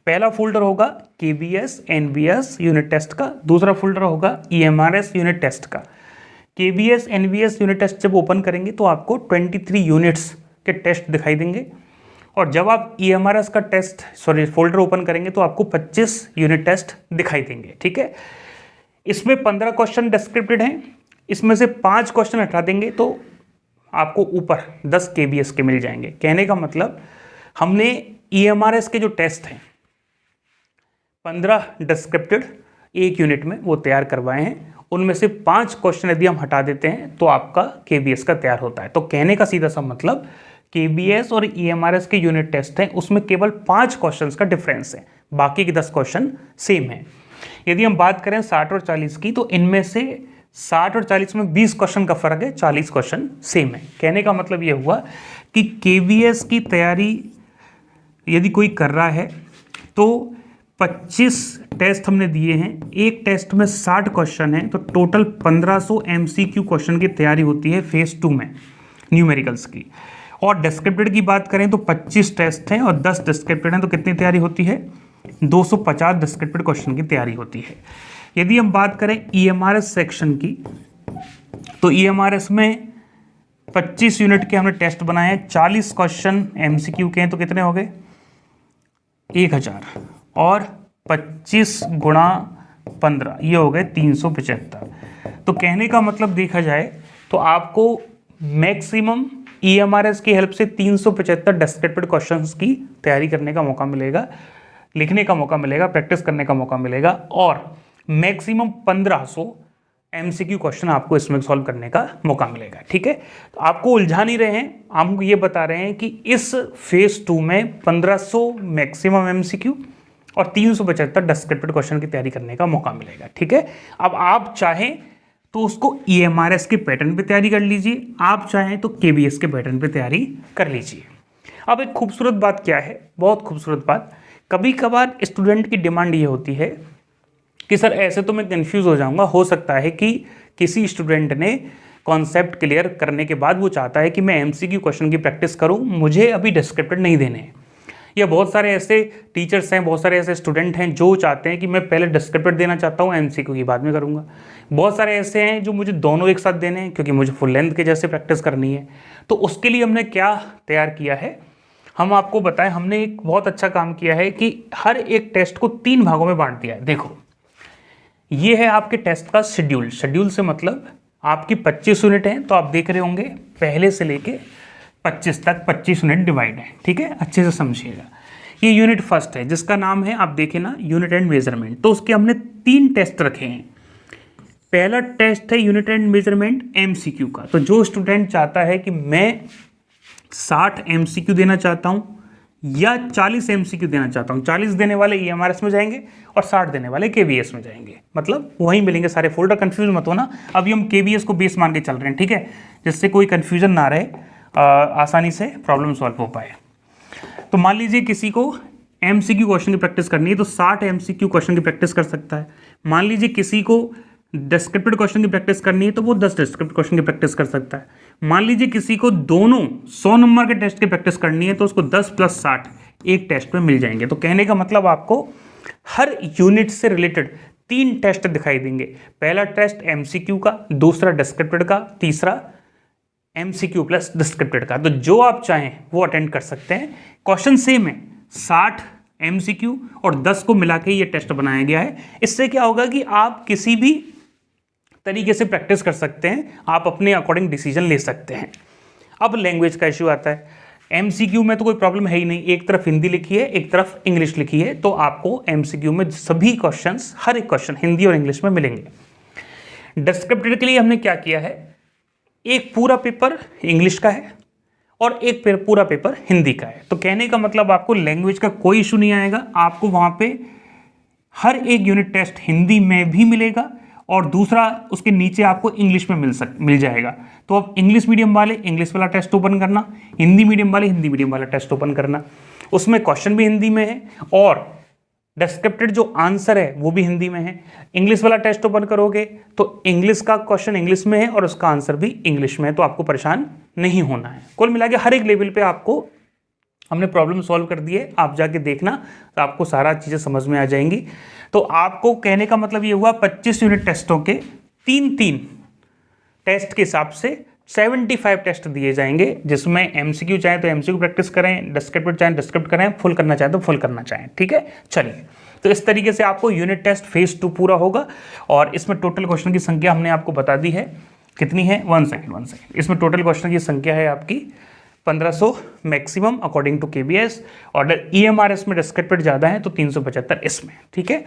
पहला फोल्डर होगा केबीएस एनबीएस यूनिट टेस्ट का, दूसरा फोल्डर होगा ईएमआरएस यूनिट टेस्ट का। केबीएस एनबीएस यूनिट टेस्ट जब ओपन करेंगे तो आपको 23 यूनिट्स के टेस्ट दिखाई देंगे, और जब आप ईएमआरएस का फोल्डर ओपन करेंगे तो आपको 25 यूनिट टेस्ट दिखाई देंगे, ठीक है। इसमें 15 क्वेश्चन डिस्क्रिप्टेड हैं, इसमें से 5 क्वेश्चन हटा देंगे तो आपको ऊपर 10 केबीएस के मिल जाएंगे। कहने का मतलब हमने ईएमआरएस के जो टेस्ट हैं 15 डिस्क्रिप्टेड एक यूनिट में वो तैयार करवाए हैं, उनमें से 5 क्वेश्चन यदि हम हटा देते हैं तो आपका केबीएस का तैयार होता है। तो कहने का सीधा सा मतलब केबीएस और ईएमआरएस के यूनिट टेस्ट हैं उसमें केवल 5 क्वेश्चंस का डिफरेंस है, बाकी के 10 क्वेश्चन सेम हैं। यदि हम बात करें 60 और 40 की तो इनमें से 60 और 40 में 20 क्वेश्चन का फर्क है, 40 क्वेश्चन सेम है। कहने का मतलब ये हुआ कि केबीएस की तैयारी यदि कोई कर रहा है तो 25 टेस्ट हमने दिए हैं, एक टेस्ट में 60 क्वेश्चन हैं, तो टोटल 1500 एमसीक्यू क्वेश्चन की तैयारी होती है फेज 2 में न्यूमेरिकल्स की। और डिस्क्रिप्टेड की बात करें तो 25 टेस्ट हैं और 10 डिस्क्रिप्टेड हैं, तो कितनी तैयारी होती है? 250 डिस्क्रिप्टेड क्वेश्चन की तैयारी होती है। यदि हम बात करें ईएमआरएस सेक्शन की तो ईएमआरएस में 25 यूनिट के हमने टेस्ट बनाए हैं, 40 क्वेश्चन एमसीक्यू के हैं, तो कितने हो गए? 1000 और 25 गुणा 15 ये हो गए 375। तो कहने का मतलब देखा जाए तो आपको मैक्सिमम ईएमआरएस की हेल्प से 375 डिस्क्रिप्टिव क्वेश्चंस की तैयारी करने का मौका मिलेगा, लिखने का मौका मिलेगा, प्रैक्टिस करने का मौका मिलेगा, और मैक्सिमम 1500 एमसीक्यू क्वेश्चन आपको इसमें सॉल्व करने का मौका मिलेगा, ठीक है। तो आपको उलझा नहीं रहे हैं, हम ये बता रहे हैं कि इस फेज 2 में 1500 मैक्सिमम एमसीक्यू और 375 डिस्क्रिप्टिव क्वेश्चन की तैयारी करने का मौका मिलेगा, ठीक है। अब आप चाहें तो उसको ईएमआरएस के पैटर्न पे तैयारी कर लीजिए, आप चाहें तो केबीएस के पैटर्न पे तैयारी कर लीजिए। अब एक खूबसूरत बात क्या है, बहुत खूबसूरत बात, कभी कभार स्टूडेंट की डिमांड ये होती है कि सर ऐसे तो मैं कंफ्यूज हो जाऊंगा, हो सकता है कि किसी स्टूडेंट ने कॉन्सेप्ट क्लियर करने के बाद वो चाहता है कि मैं एमसीक्यू क्वेश्चन की प्रैक्टिस करूं, मुझे अभी डिस्क्रिप्टेड नहीं देने हैं। या बहुत सारे ऐसे टीचर्स हैं, बहुत सारे ऐसे स्टूडेंट हैं जो चाहते हैं कि मैं पहले डिस्क्रिप्टेड देना चाहता हूँ, एमसीक्यू की बाद में करूँगा। बहुत सारे ऐसे हैं जो मुझे दोनों एक साथ देने हैं क्योंकि मुझे फुल लेंथ के जैसे प्रैक्टिस करनी है। तो उसके लिए हमने क्या तैयार किया है, हम आपको बताएं, हमने एक बहुत अच्छा काम किया है कि हर एक टेस्ट को 3 भागों में बांट दिया है। देखो, ये है आपके टेस्ट का शेड्यूल। शेड्यूल से मतलब आपकी 25 यूनिट हैं, तो आप देख रहे होंगे पहले से लेके 25 तक 25 यूनिट डिवाइड है। ठीक है, अच्छे से समझिएगा। ये यूनिट फर्स्ट है जिसका नाम है, आप देखें ना, यूनिट एंड मेजरमेंट। तो उसके हमने 3 टेस्ट रखे हैं। पहला टेस्ट है यूनिट एंड मेजरमेंट MCQ का। तो जो स्टूडेंट चाहता है कि मैं 60 MCQ देना चाहता हूँ या 40 MCQ देना चाहता हूँ, 40 देने वाले EMRS में जाएंगे और 60 देने वाले KBS में जाएंगे, मतलब वहीं मिलेंगे सारे फोल्डर। कंफ्यूज मत होना, अभी हम KBS को बेस मान के चल रहे हैं, ठीक है, जिससे कोई कंफ्यूजन ना रहे, आसानी से प्रॉब्लम सॉल्व हो पाए। तो मान लीजिए किसी को MCQ क्वेश्चन की प्रैक्टिस करनी है तो 60 MCQ क्वेश्चन की प्रैक्टिस कर सकता है। मान लीजिए किसी को डिस्क्रिप्टिव क्वेश्चन की प्रैक्टिस करनी है तो वो 10 डिस्क्रिप्टिव क्वेश्चन की प्रैक्टिस कर सकता है। मान लीजिए किसी को दोनों 100 नंबर के टेस्ट की प्रैक्टिस करनी है तो उसको 10 + 60 एक टेस्ट में मिल जाएंगे। तो कहने का मतलब आपको हर यूनिट से रिलेटेड 3 टेस्ट दिखाई देंगे। पहला टेस्ट MCQ का, दूसरा डिस्क्रिप्टिव का, तीसरा MCQ प्लस डिस्क्रिप्टिव का। तो जो आप चाहें वो अटेंड कर सकते हैं। क्वेश्चन सेम है, 60 MCQ और 10 को मिला के ये टेस्ट बनाया गया है। इससे क्या होगा कि आप किसी भी तरीके से प्रैक्टिस कर सकते हैं, आप अपने अकॉर्डिंग डिसीजन ले सकते हैं। अब लैंग्वेज का इश्यू आता है। MCQ में तो कोई प्रॉब्लम है ही नहीं, एक तरफ हिंदी लिखी है, एक तरफ इंग्लिश लिखी है, तो आपको MCQ में सभी क्वेश्चंस, हर एक क्वेश्चन हिंदी और इंग्लिश में मिलेंगे। डिस्क्रिप्टिव के लिए हमने क्या किया है, एक पूरा पेपर इंग्लिश का है और एक पूरा पेपर हिंदी का है। तो कहने का मतलब आपको लैंग्वेज का कोई इशू नहीं आएगा, आपको वहाँ पे हर एक यूनिट टेस्ट हिंदी में भी मिलेगा और दूसरा उसके नीचे आपको इंग्लिश में मिल जाएगा। तो अब इंग्लिश मीडियम वाले इंग्लिश वाला टेस्ट ओपन करना, हिंदी मीडियम वाले हिंदी मीडियम वाला टेस्ट ओपन करना, उसमें क्वेश्चन भी हिंदी में है और डिस्क्रिप्टेड जो आंसर है वो भी हिंदी में है। इंग्लिश वाला टेस्ट ओपन करोगे तो इंग्लिश का क्वेश्चन इंग्लिश में है और उसका आंसर भी इंग्लिश में है, तो आपको परेशान नहीं होना है। कुल मिला के हर एक लेवल पे आपको हमने प्रॉब्लम सॉल्व कर दी है, आप जाके देखना तो आपको सारा चीज़ें समझ में आ जाएंगी। तो आपको कहने का मतलब ये हुआ 25 यूनिट टेस्टों के 3-3 टेस्ट के हिसाब से 75 टेस्ट दिए जाएंगे, जिसमें MCQ चाहे तो MCQ प्रैक्टिस करें, डिस्क्रिप्टिव चाहे डिस्क्रिप्ट करें, फुल करना चाहे तो फुल करना चाहें। ठीक है, चलिए, तो इस तरीके से आपको यूनिट टेस्ट फेज 2 पूरा होगा और इसमें टोटल क्वेश्चन की संख्या हमने आपको बता दी है, कितनी है, 1 सेकेंड। इसमें टोटल क्वेश्चन की संख्या है आपकी 1500 मैक्सिमम अकॉर्डिंग टू KBS और EMRS में डिस्क्रिप्टिव ज़्यादा है तो 375 इसमें। ठीक है,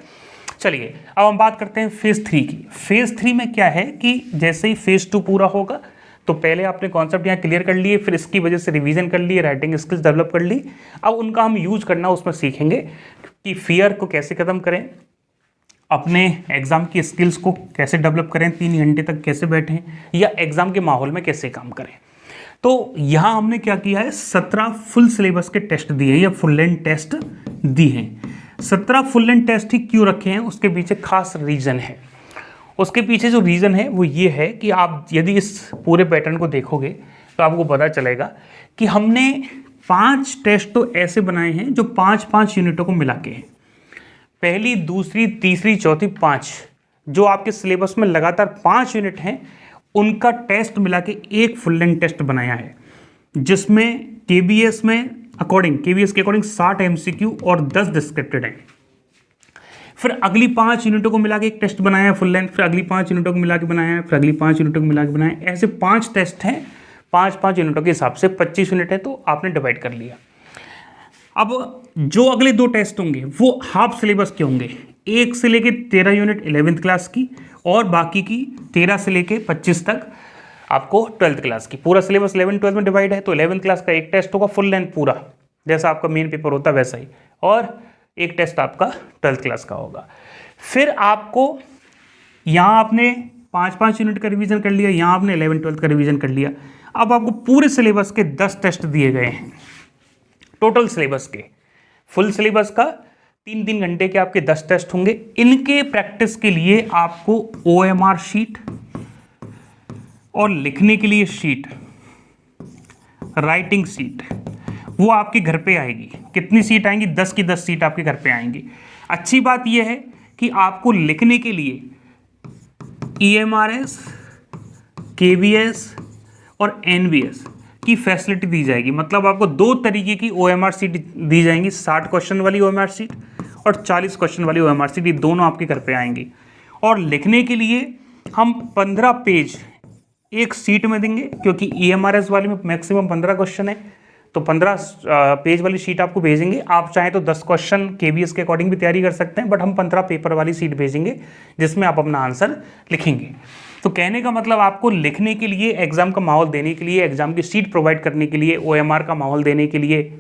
चलिए अब हम बात करते हैं फेज 3 की। फेज 3 में क्या है कि जैसे ही फेज 2 पूरा होगा तो पहले आपने कॉन्सेप्ट यहाँ क्लियर कर लिए, फिर इसकी वजह से रिवीजन कर लिए, राइटिंग स्किल्स डेवलप कर ली। अब उनका हम यूज करना उसमें सीखेंगे कि फियर को कैसे ख़त्म करें, अपने एग्ज़ाम की स्किल्स को कैसे डेवलप करें, 3 घंटे तक कैसे बैठें या एग्ज़ाम के माहौल में कैसे काम करें। तो यहाँ हमने क्या किया है, 17 फुल सिलेबस के टेस्ट दिए या फुल लेंथ टेस्ट दिए हैं। 17 फुल लेंथ टेस्ट ही क्यों रखे हैं, उसके पीछे खास रीज़न है। उसके पीछे जो रीज़न है वो ये है कि आप यदि इस पूरे पैटर्न को देखोगे तो आपको पता चलेगा कि हमने 5 टेस्ट तो ऐसे बनाए हैं जो 5-5 यूनिटों को मिला के हैं। पहली, दूसरी, तीसरी, चौथी, 5 जो आपके सिलेबस में लगातार 5 यूनिट हैं, उनका टेस्ट मिला के एक फुल लेंथ टेस्ट बनाया है, जिसमें KBS में KBS के अकॉर्डिंग 60 MCQ और 10 डिस्क्रिप्टेड हैं। फिर अगली 5 यूनिटों को मिला के एक टेस्ट बनाया है फुल लेंथ, फिर अगली 5 यूनिटों को मिला के बनाया है, फिर अगली 5 यूनिटों को मिला के बनाया है। ऐसे 5 टेस्ट हैं, 5-5 यूनिटों के हिसाब से 25 यूनिट है, तो आपने डिवाइड कर लिया। अब जो अगले 2 टेस्ट होंगे वो हाफ सिलेबस के होंगे, 1 से लेके 13 यूनिट 11th क्लास की और बाकी की 13 से लेके 25 तक आपको 12th क्लास की। पूरा सिलेबस 11-12 में डिवाइड है, तो 11th क्लास का एक टेस्ट होगा फुल लेंथ पूरा, जैसा आपका मेन पेपर होता है वैसा ही, और एक टेस्ट आपका 12th क्लास का होगा। फिर आपको यहाँ आपने 5-5 यूनिट का रिवीजन कर लिया, यहाँ आपने 11-12 का रिवीजन कर लिया। अब आपको पूरे सिलेबस के 10 टेस्ट दिए गए हैं, टोटल सिलेबस के, फुल सिलेबस का 3-3 घंटे के आपके 10 टेस्ट होंगे। इनके प्रैक्टिस के लिए आपको OMR शीट और लिखने के लिए शीट, राइटिंग शीट, वो आपके घर पे आएगी। कितनी सीट आएंगी, 10 की 10 सीट आपके घर पे आएंगी। अच्छी बात यह है कि आपको लिखने के लिए EMRS, KBS और NBS की फैसिलिटी दी जाएगी। मतलब आपको 2 तरीके की OMR शीट दी जाएंगी, 60 क्वेश्चन वाली OMR शीट और 40 क्वेश्चन वाली OMR शीट, ये दोनों आपके घर पे आएंगी। और लिखने के लिए हम 15 पेज एक सीट में देंगे, क्योंकि EMRS वाले में मैक्सिमम 15 क्वेश्चन है, तो 15 पेज वाली शीट आपको भेजेंगे। आप चाहें तो 10 क्वेश्चन KBS के अकॉर्डिंग भी तैयारी कर सकते हैं, बट हम 15 पेपर वाली शीट भेजेंगे जिसमें आप अपना आंसर लिखेंगे। तो कहने का मतलब आपको लिखने के लिए, एग्जाम का माहौल देने के लिए, एग्जाम की शीट प्रोवाइड करने के लिए, OMR का माहौल देने के लिए,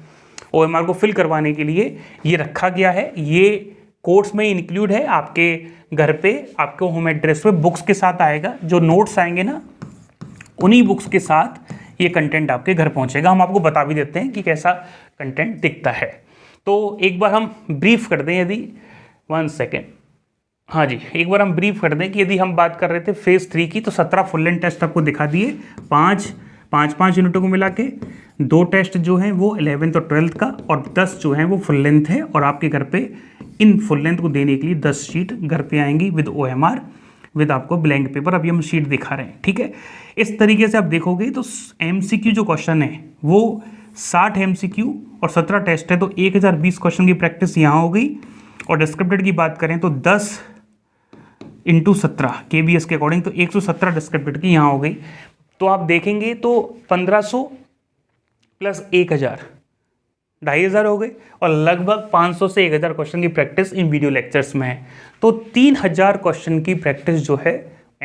OMR को फिल करवाने के लिए ये रखा गया है। ये कोर्स में इंक्लूड है। आपके घर पे, आपके होम एड्रेस पे बुक्स के साथ आएगा। जो नोट्स आएंगे ना, उन्हीं बुक्स के साथ ये कंटेंट आपके घर पहुंचेगा। हम आपको बता भी देते हैं कि कैसा कंटेंट दिखता है। तो एक बार हम ब्रीफ कर दें, यदि 1 सेकेंड, हाँ जी, एक बार हम ब्रीफ कर दें कि यदि हम बात कर रहे थे फेज़ 3 की, तो 17 फुल लेंथ टेस्ट आपको दिखा दिए, 5 यूनिटों को मिला के। 2 टेस्ट जो हैं वो 11th और 12th का, और 10 जो हैं वो फुल लेंथ है। और आपके घर पे इन फुल लेंथ को देने के लिए 10 शीट घर पे आएंगी विद OMR, विद आपको ब्लैंक पेपर। अभी हम शीट दिखा रहे हैं, ठीक है। इस तरीके से आप देखोगे तो MCQ जो क्वेश्चन है वो 60 MCQ और 17 टेस्ट है, तो 1020 क्वेश्चन की प्रैक्टिस यहाँ हो गई। और डिस्क्रिप्टेड की बात करें तो 10 × 17 KBS के अकॉर्डिंग, तो 117 डिस्क्रिप्टेड की यहाँ हो गई। तो आप देखेंगे तो 1500 प्लस 1000, 2500 हो गए, और लगभग 500 से 1000 क्वेश्चन की प्रैक्टिस इन वीडियो लेक्चर्स में है। तो 3000 क्वेश्चन की प्रैक्टिस जो है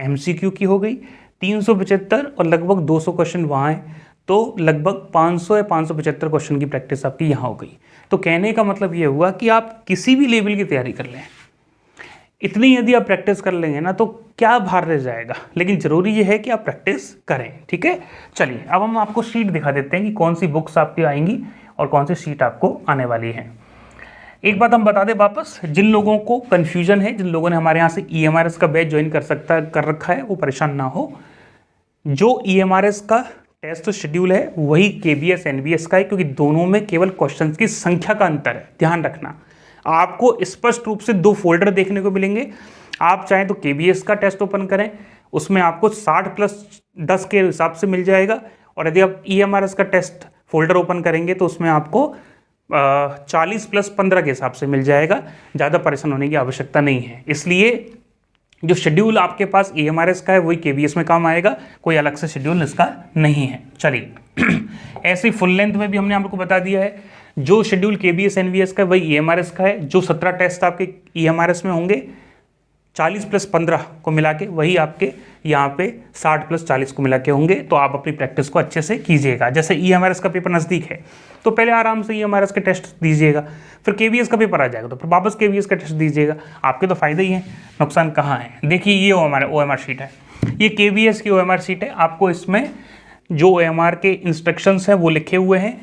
MCQ की हो गई, 375 और लगभग 200 क्वेश्चन वहाँ है, तो लगभग 500 या 575 क्वेश्चन की प्रैक्टिस आपकी यहाँ हो गई। तो कहने का मतलब ये हुआ कि आप किसी भी लेवल की तैयारी कर लें, इतनी यदि आप प्रैक्टिस कर लेंगे ना, तो क्या भार रह जाएगा। लेकिन ज़रूरी ये है कि आप प्रैक्टिस करें, ठीक है। चलिए अब हम आपको शीट दिखा देते हैं कि कौन सी बुक्स आपकी आएंगी और कौन सी शीट आपको आने वाली है। एक बात हम बता दें वापस, जिन लोगों को कन्फ्यूजन है, जिन लोगों ने हमारे यहाँ से EMRS का बैच ज्वाइन कर रखा है, वो परेशान ना हो। जो EMRS का टेस्ट शेड्यूल है वही KBS NBS का है, क्योंकि दोनों में केवल क्वेश्चंस की संख्या का अंतर है। ध्यान रखना, आपको स्पष्ट रूप से 2 फोल्डर देखने को मिलेंगे। आप चाहें तो KBS का टेस्ट ओपन करें, उसमें आपको 60 + 10 के हिसाब से मिल जाएगा। और यदि आप EMRS का टेस्ट फोल्डर ओपन करेंगे तो उसमें आपको 40 + 15 के हिसाब से मिल जाएगा। ज़्यादा परेशान होने की आवश्यकता नहीं है। इसलिए जो शेड्यूल आपके पास EMRS का है वही KBS में काम आएगा, कोई अलग से शेड्यूल इसका नहीं है। चलिए ऐसे फुल लेंथ में भी हमने आपको बता दिया है, जो शेड्यूल KBS NBS का है वही EMRS का है। जो 17 टेस्ट आपके EMRS में होंगे, 40 + 15 को मिला के, वही आपके यहाँ पे 60 + 40 को मिला के होंगे। तो आप अपनी प्रैक्टिस को अच्छे से कीजिएगा। जैसे EMRS का पेपर नज़दीक है तो पहले आराम से EMRS के टेस्ट दीजिएगा, फिर KBS का पेपर आ जाएगा तो फिर वापस KBS का टेस्ट दीजिएगा। आपके तो फायदे ही हैं, नुकसान कहाँ है। देखिए ये OMR शीट है, ये KBS की OMR शीट है। आपको इसमें जो OMR के इंस्ट्रक्शंस हैं वो लिखे हुए हैं,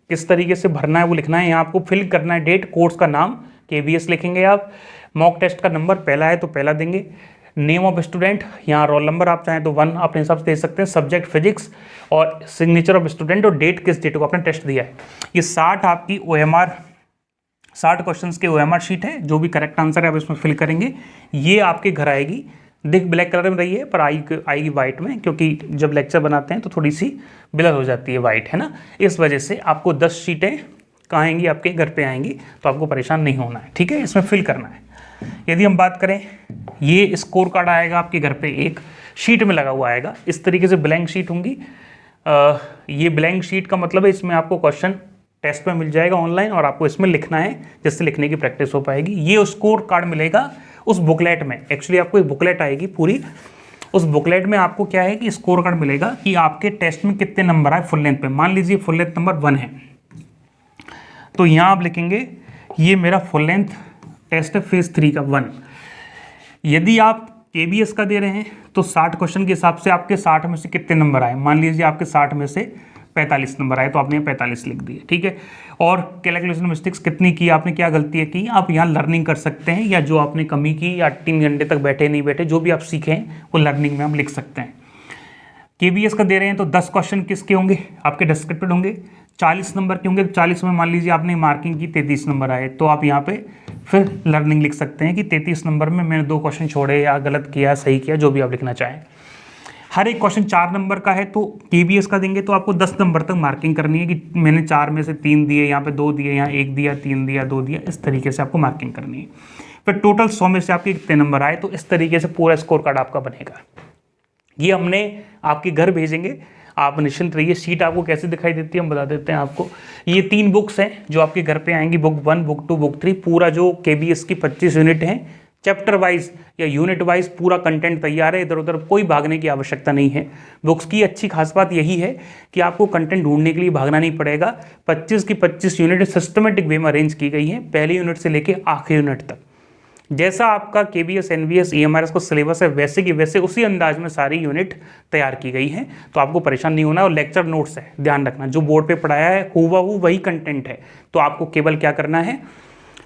किस तरीके से भरना है वो लिखना है। यहाँ आपको फिल करना है डेट, कोर्स का नाम KBS लिखेंगे आप, मॉक टेस्ट का नंबर पहला है तो पहला देंगे, नेम ऑफ स्टूडेंट, यहाँ रोल नंबर आप चाहें तो 1 अपने हिसाब से दे सकते हैं, सब्जेक्ट फिजिक्स, और सिग्नेचर ऑफ स्टूडेंट और डेट, किस डेट को आपने टेस्ट दिया है। ये 60 आपकी OMR 60 क्वेश्चंस के OMR शीट है। जो भी करेक्ट आंसर है आप इसमें फिल करेंगे, ये आपके घर आएगी। दिख ब्लैक कलर में रही है पर आएगी वाइट में, क्योंकि जब लेक्चर बनाते हैं तो थोड़ी सी ब्लर हो जाती है वाइट, है ना। इस वजह से आपको 10 शीटें कहाँ आएंगी, आपके घर पे आएंगी, तो आपको परेशान नहीं होना है, ठीक है। इसमें फिल करना है। यदि हम बात करें, ये स्कोर कार्ड आएगा आपके घर पे, एक शीट में लगा हुआ आएगा। इस तरीके से ब्लैंक शीट होंगी। ये ब्लैंक शीट का मतलब है इसमें आपको क्वेश्चन टेस्ट में मिल जाएगा ऑनलाइन, और आपको इसमें लिखना है, जिससे लिखने की प्रैक्टिस हो पाएगी। ये स्कोर कार्ड मिलेगा उस बुकलेट में। एक्चुअली आपको एक बुकलेट आएगी पूरी, उस बुकलेट में आपको क्या है कि स्कोर कार्ड मिलेगा कि आपके टेस्ट में कितने नंबर आए फुल लेंथ पे। मान लीजिए फुल लेंथ नंबर 1 है, तो यहाँ आप लिखेंगे ये मेरा फुल लेंथ टेस्ट है फेज़ 3 का 1। यदि आप KBS का दे रहे हैं तो 60 क्वेश्चन के हिसाब से आपके 60 में से कितने नंबर आए, मान लीजिए आपके 60 में से 45 नंबर आए, तो आपने 45 लिख दिए, ठीक है। और कैलकुलेशन मिस्टेक्स कितनी की, आपने क्या गलतियाँ की, आप यहाँ लर्निंग कर सकते हैं, या जो आपने कमी की, या 3 घंटे तक बैठे नहीं बैठे, जो भी आप सीखे हैं वो लर्निंग में हम लिख सकते हैं। KBS का दे रहे हैं तो 10 क्वेश्चन किसके होंगे, आपके डिस्क्रिप्टेड होंगे, 40 नंबर के होंगे। 40 में मान लीजिए आपने मार्किंग की, 33 नंबर आए, तो आप यहाँ पे फिर लर्निंग लिख सकते हैं कि 33 नंबर में मैंने 2 क्वेश्चन छोड़े, या गलत किया, सही किया, जो भी आप लिखना चाहें। हर एक क्वेश्चन 4 नंबर का है, तो KBS का देंगे तो आपको 10 नंबर तक मार्किंग करनी है कि मैंने 4 में से 3 दिए, यहाँ पे 2 दिए, यहाँ 1 दिया, 3 दिया, 2 दिया, इस तरीके से आपको मार्किंग करनी है। फिर टोटल 100 में से आपके कितने नंबर आए, तो इस तरीके से पूरा स्कोर कार्ड आपका बनेगा। ये हमने आपके घर भेजेंगे, आप निश्चिंत रहिए। शीट आपको कैसे दिखाई देती है हम बता देते हैं आपको। ये 3 बुक्स हैं जो आपके घर पे आएंगी, बुक 1, बुक 2, बुक 3। पूरा जो KBS की 25 यूनिट हैं, चैप्टर वाइज या यूनिट वाइज पूरा कंटेंट तैयार है, इधर उधर कोई भागने की आवश्यकता नहीं है। बुक्स की अच्छी खास बात यही है कि आपको कंटेंट ढूंढने के लिए भागना नहीं पड़ेगा। 25 की 25 यूनिट सिस्टमेटिक वे में अरेंज की गई है, पहली यूनिट से लेकर आखिरी यूनिट तक। जैसा आपका KBS, NBS, EMRS को सिलेबस है वैसे की वैसे उसी अंदाज में सारी यूनिट तैयार की गई है, तो आपको परेशान नहीं होना। और लेक्चर नोट्स है, ध्यान रखना, जो बोर्ड पे पढ़ाया है हूबहू वही कंटेंट है। तो आपको केवल क्या करना है,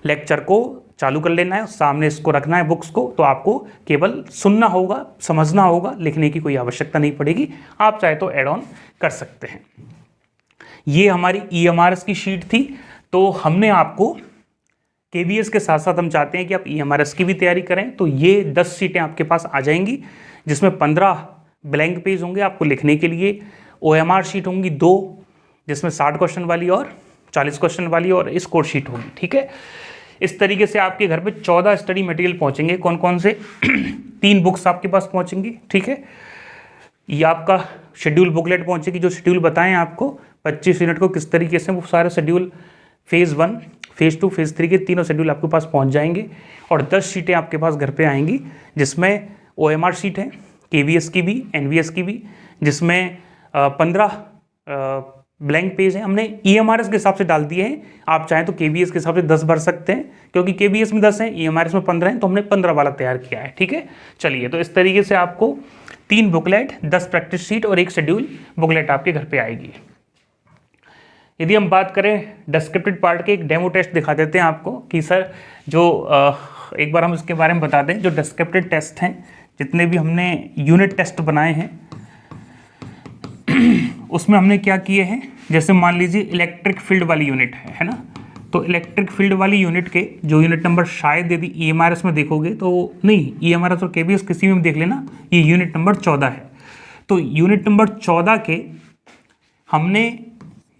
लेक्चर को चालू कर लेना है, सामने इसको रखना है बुक्स को, तो आपको केवल सुनना होगा, समझना होगा, लिखने की कोई आवश्यकता नहीं पड़ेगी। आप चाहे तो एड ऑन कर सकते हैं। ये हमारी EMRS की शीट थी। तो हमने आपको KBS के साथ साथ हम चाहते हैं कि आप EMRS की भी तैयारी करें, तो ये 10 शीटें आपके पास आ जाएंगी, जिसमें 15 ब्लैंक पेज होंगे आपको लिखने के लिए। OMR शीट होंगी 2, जिसमें 60 क्वेश्चन वाली और 40 क्वेश्चन वाली, और स्कोर शीट होगी। ठीक है, इस तरीके से आपके घर पे 14 स्टडी मटेरियल पहुंचेंगे। कौन कौन से 3 बुक्स आपके पास पहुंचेंगी। ठीक है, ये आपका शेड्यूल बुकलेट पहुंचेगी, जो शेड्यूल बताएं आपको 25 यूनिट को किस तरीके से, वो सारे शेड्यूल फेज़ 1, फेज़ 2, फेज़ 3 के तीनों शेड्यूल आपके पास पहुंच जाएंगे। और 10 शीटें आपके पास घर पे आएंगी, जिसमें OMR शीट है, KBS की भी, NBS की भी, जिसमें 15 ब्लैंक पेज है। हमने EMRS के हिसाब से डाल दिए हैं, आप चाहें तो KBS के हिसाब से 10 भर सकते हैं, क्योंकि KBS में 10 है, EMRS में 15 है, तो हमने 15 वाला तैयार किया है। ठीक है, चलिए, तो इस तरीके से आपको 3 बुकलेट, 10 प्रैक्टिस शीट और 1 शेड्यूल बुकलेट आपके घर पे आएगी। यदि हम बात करें डिस्क्रिप्टिव पार्ट के, एक डेमो टेस्ट दिखा देते हैं आपको कि सर जो एक बार हम इसके बारे में बता दें। जो डिस्क्रिप्टिव टेस्ट हैं, जितने भी हमने यूनिट टेस्ट बनाए हैं, उसमें हमने क्या किए हैं, जैसे मान लीजिए इलेक्ट्रिक फील्ड वाली यूनिट है ना, तो इलेक्ट्रिक फील्ड वाली यूनिट के जो यूनिट नंबर शायद यदि EMRS में देखोगे तो नहीं, EMRS और KBS किसी में देख लेना, ये यूनिट नंबर 14 है। तो यूनिट नंबर 14 के हमने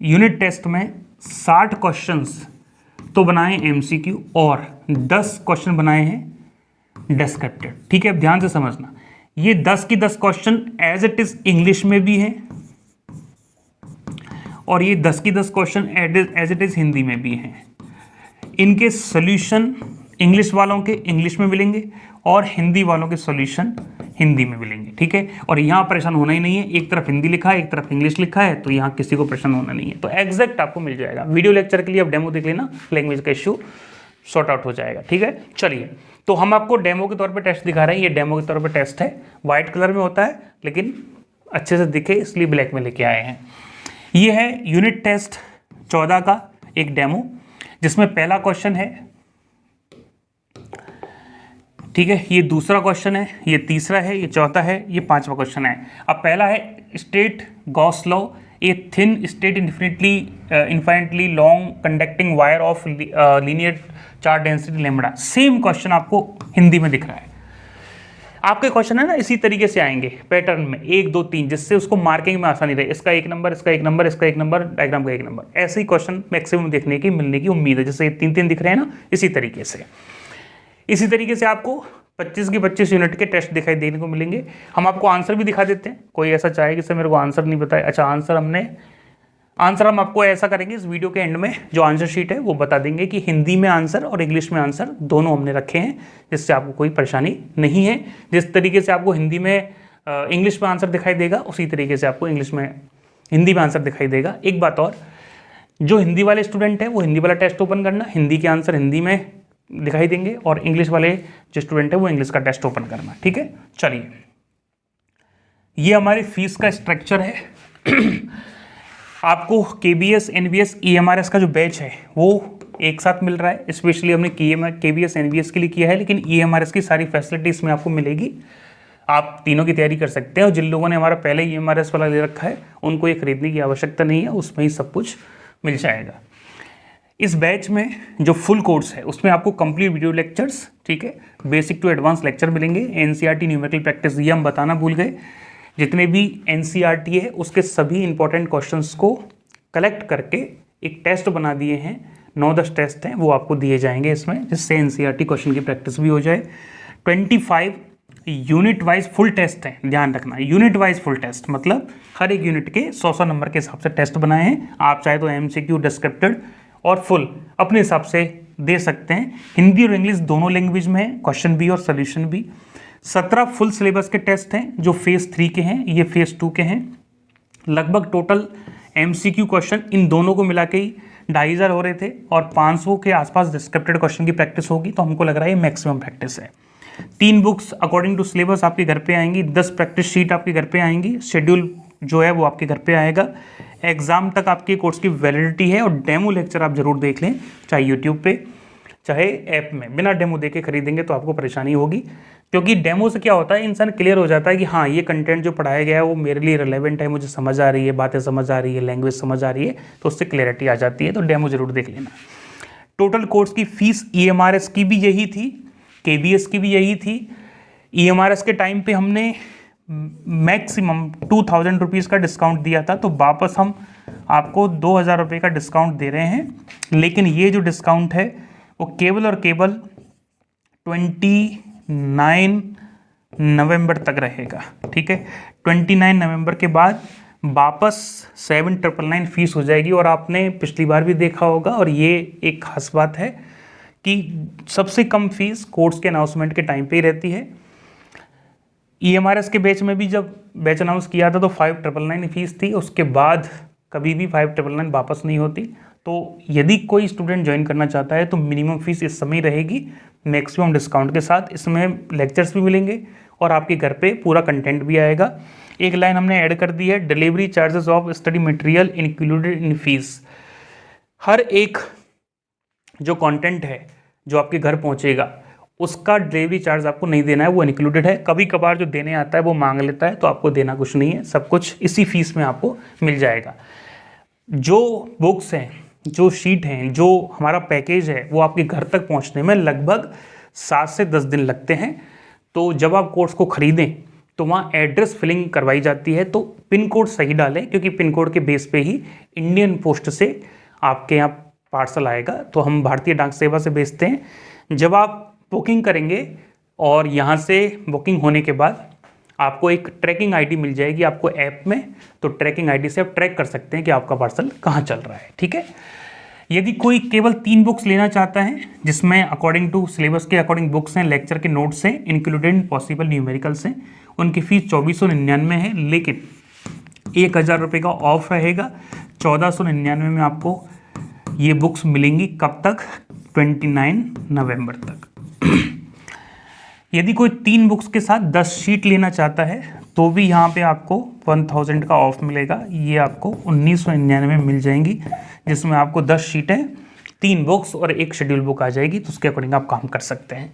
यूनिट टेस्ट में 60 क्वेश्चंस तो बनाए MCQ और 10 क्वेश्चन बनाए हैं डिस्क्रिप्टिव। ठीक है, अब ध्यान से समझना, ये 10 की 10 question as it is English में भी हैं, और ये 10 की 10 question as it is Hindi में भी हैं। इनके सॉल्यूशन इंग्लिश वालों के इंग्लिश में मिलेंगे और हिंदी वालों के सॉल्यूशन हिंदी में मिलेंगे। ठीक है, और यहाँ परेशान होना ही नहीं है, एक तरफ हिंदी लिखा है, एक तरफ इंग्लिश लिखा है, तो यहाँ किसी को परेशान होना नहीं है, तो एग्जैक्ट आपको मिल जाएगा। वीडियो लेक्चर के लिए आप डेमो देख लेना, लैंग्वेज का इश्यू सॉर्ट आउट हो जाएगा। ठीक है, चलिए, तो हम आपको डेमो के तौर पे टेस्ट दिखा रहे हैं। ये डेमो के तौर पे टेस्ट है, वाइट कलर में होता है, लेकिन अच्छे से दिखे इसलिए ब्लैक में लेके आए हैं। ये है यूनिट टेस्ट 14 का एक डेमो, जिसमें पहला क्वेश्चन है, ठीक है, ये दूसरा क्वेश्चन है, ये तीसरा है, ये चौथा है, ये 5वां क्वेश्चन है। अब पहला है state Gauss law, a thin state infinitely long conducting wire of linear charge density lambda. Same question आपको हिंदी में दिख रहा है। आपके क्वेश्चन है ना इसी तरीके से आएंगे पैटर्न में 1 2 3, जिससे उसको मार्किंग में आसानी रहे। इसका 1 नंबर, इसका 1 नंबर, इसका 1 नंबर, डायग्राम का 1 नंबर, ऐसे ही क्वेश्चन मैक्सिमम देखने की मिलने की उम्मीद है। जैसे ये 3 दिख रहे हैं ना, इसी तरीके से आपको 25 की 25 यूनिट के टेस्ट दिखाई देने को मिलेंगे। हम आपको आंसर भी दिखा देते हैं। कोई ऐसा चाहे कि सर मेरे को आंसर नहीं बताया, अच्छा आंसर हम आपको ऐसा करेंगे इस वीडियो के एंड में, जो आंसर शीट है वो बता देंगे कि हिंदी में आंसर और इंग्लिश में आंसर दोनों हमने रखे हैं, जिससे आपको कोई परेशानी नहीं है। जिस तरीके से आपको हिंदी में इंग्लिश में आंसर दिखाई देगा, उसी तरीके से आपको हिंदी में आंसर दिखाई देगा। एक बात और, जो हिंदी वाले स्टूडेंट हैं वो हिंदी वाला टेस्ट ओपन करना, हिंदी के आंसर हिंदी में दिखाई देंगे, और इंग्लिश वाले जो स्टूडेंट है वो इंग्लिश का टेस्ट ओपन करना। ठीक है, चलिए, ये हमारी फीस का स्ट्रक्चर है। आपको KBS, NBS, EMRS का जो बैच है वो एक साथ मिल रहा है। स्पेशली हमने KBS, NBS के लिए किया है, लेकिन EMRS की सारी फैसिलिटी इसमें आपको मिलेगी। आप तीनों की तैयारी कर सकते हैं, और जिन लोगों ने हमारा पहले EMRS वाला ले रखा है उनको ये खरीदने की आवश्यकता नहीं है, उसमें ही सब कुछ मिल जाएगा। इस बैच में जो फुल कोर्स है उसमें आपको कंप्लीट वीडियो लेक्चर्स, ठीक है, बेसिक टू एडवांस लेक्चर मिलेंगे। NCERT न्यूमेरिकल प्रैक्टिस, ये हम बताना भूल गए, जितने भी NCERT है उसके सभी इंपॉर्टेंट क्वेश्चंस को कलेक्ट करके एक टेस्ट बना दिए हैं 9-10 टेस्ट हैं वो आपको दिए जाएंगे इसमें, जिससे एनसीईआरटी क्वेश्चन की प्रैक्टिस भी हो जाए। 25 यूनिट वाइज फुल टेस्ट हैं, ध्यान रखना, यूनिट वाइज फुल टेस्ट मतलब हर एक यूनिट के 100 नंबर के हिसाब से टेस्ट बनाए हैं। आप चाहे तो एमसीक्यू, डिस्क्रिप्टिव और फुल अपने हिसाब से दे सकते हैं। हिंदी और इंग्लिश दोनों लैंग्वेज में है, क्वेश्चन भी और सोल्यूशन भी। 17 फुल सिलेबस के टेस्ट हैं जो फेज 3 के हैं, ये फेज 2 के हैं। लगभग टोटल एमसीक्यू क्वेश्चन इन दोनों को मिला के ही 2500 हो रहे थे और 500 के आसपास डिस्क्रिप्टेड क्वेश्चन की प्रैक्टिस होगी, तो हमको लग रहा है ये मैक्सिमम प्रैक्टिस है। 3 बुक्स अकॉर्डिंग टू सिलेबस आपके घर पे आएंगी, 10 प्रैक्टिस शीट आपके घर पे आएंगी, शेड्यूल जो है वो आपके घर पे आएगा। एग्जाम तक आपके कोर्स की वैलिडिटी है और डेमो लेक्चर आप जरूर देख लें, चाहे यूट्यूब पे चाहे ऐप में। बिना डेमो देके खरीदेंगे तो आपको परेशानी होगी, क्योंकि डेमो से क्या होता है, इंसान क्लियर हो जाता है कि हाँ ये कंटेंट जो पढ़ाया गया है वो मेरे लिए रिलेवेंट है, मुझे समझ आ रही है, बातें समझ आ रही है, लैंग्वेज समझ आ रही है, तो उससे क्लियरिटी आ जाती है। तो डेमो जरूर देख लेना। टोटल कोर्स की फीस EMRS की भी यही थी, KBS की भी यही थी। EMRS के टाइम पे हमने मैक्सिमम 2000 रुपीज़ का डिस्काउंट दिया था, तो वापस हम आपको 2000 रुपये का डिस्काउंट दे रहे हैं। लेकिन ये जो डिस्काउंट है वो केवल और केवल 29 नवंबर तक रहेगा, ठीक है। 29 नवंबर के बाद वापस 7999 फीस हो जाएगी। और आपने पिछली बार भी देखा होगा, और ये एक खास बात है कि सबसे कम फीस कोर्स के अनाउंसमेंट के टाइम पे ही रहती है। EMRS के बैच में भी जब बैच अनाउंस किया था तो 5999 फीस थी, उसके बाद कभी भी 5999 वापस नहीं होती। तो यदि कोई स्टूडेंट ज्वाइन करना चाहता है तो मिनिमम फीस इस समय रहेगी, मैक्सिमम डिस्काउंट के साथ। इसमें लेक्चर्स भी मिलेंगे और आपके घर पे पूरा कंटेंट भी आएगा। एक लाइन हमने ऐड कर दी है, delivery charges of study material included in fees. हर एक जो कंटेंट है जो आपके घर पहुंचेगा उसका डिलीवरी चार्ज आपको नहीं देना है, वो इंक्लूडेड है। कभी कभार जो देने आता है वो मांग लेता है, तो आपको देना कुछ नहीं है, सब कुछ इसी फीस में आपको मिल जाएगा। जो बुक्स हैं, जो शीट हैं, जो हमारा पैकेज है, वो आपके घर तक पहुंचने में लगभग 7 से 10 दिन लगते हैं। तो जब आप कोर्स को खरीदें तो वहाँ एड्रेस फिलिंग करवाई जाती है, तो पिन कोड सही डालें, क्योंकि पिन कोड के बेस पे ही इंडियन पोस्ट से आपके यहाँ पार्सल आएगा। तो हम भारतीय डाक सेवा से भेजते हैं। जब आप बुकिंग करेंगे और यहाँ से बुकिंग होने के बाद आपको एक ट्रैकिंग आईडी मिल जाएगी आपको ऐप में, तो ट्रैकिंग आईडी से आप ट्रैक कर सकते हैं कि आपका पार्सल कहाँ चल रहा है, ठीक है। यदि कोई केवल 3 बुक्स लेना चाहता है, जिसमें अकॉर्डिंग टू सिलेबस के अकॉर्डिंग बुक्स हैं, लेक्चर के नोट्स हैं, इंक्लूडेड पॉसिबल न्यूमेरिकल्स हैं, उनकी फीस 2499 है। लेकिन 1000 रुपये का ऑफ रहेगा, 1499 में आपको ये बुक्स मिलेंगी। कब तक? 29 नवंबर तक। यदि कोई 3 बुक्स के साथ 10 शीट लेना चाहता है तो भी यहाँ पे आपको 1000 का ऑफ मिलेगा। ये आपको 1999 में मिल जाएंगी, जिसमें आपको 10 शीटें, 3 बुक्स और एक शेड्यूल बुक आ जाएगी, तो उसके अकॉर्डिंग आप काम कर सकते हैं।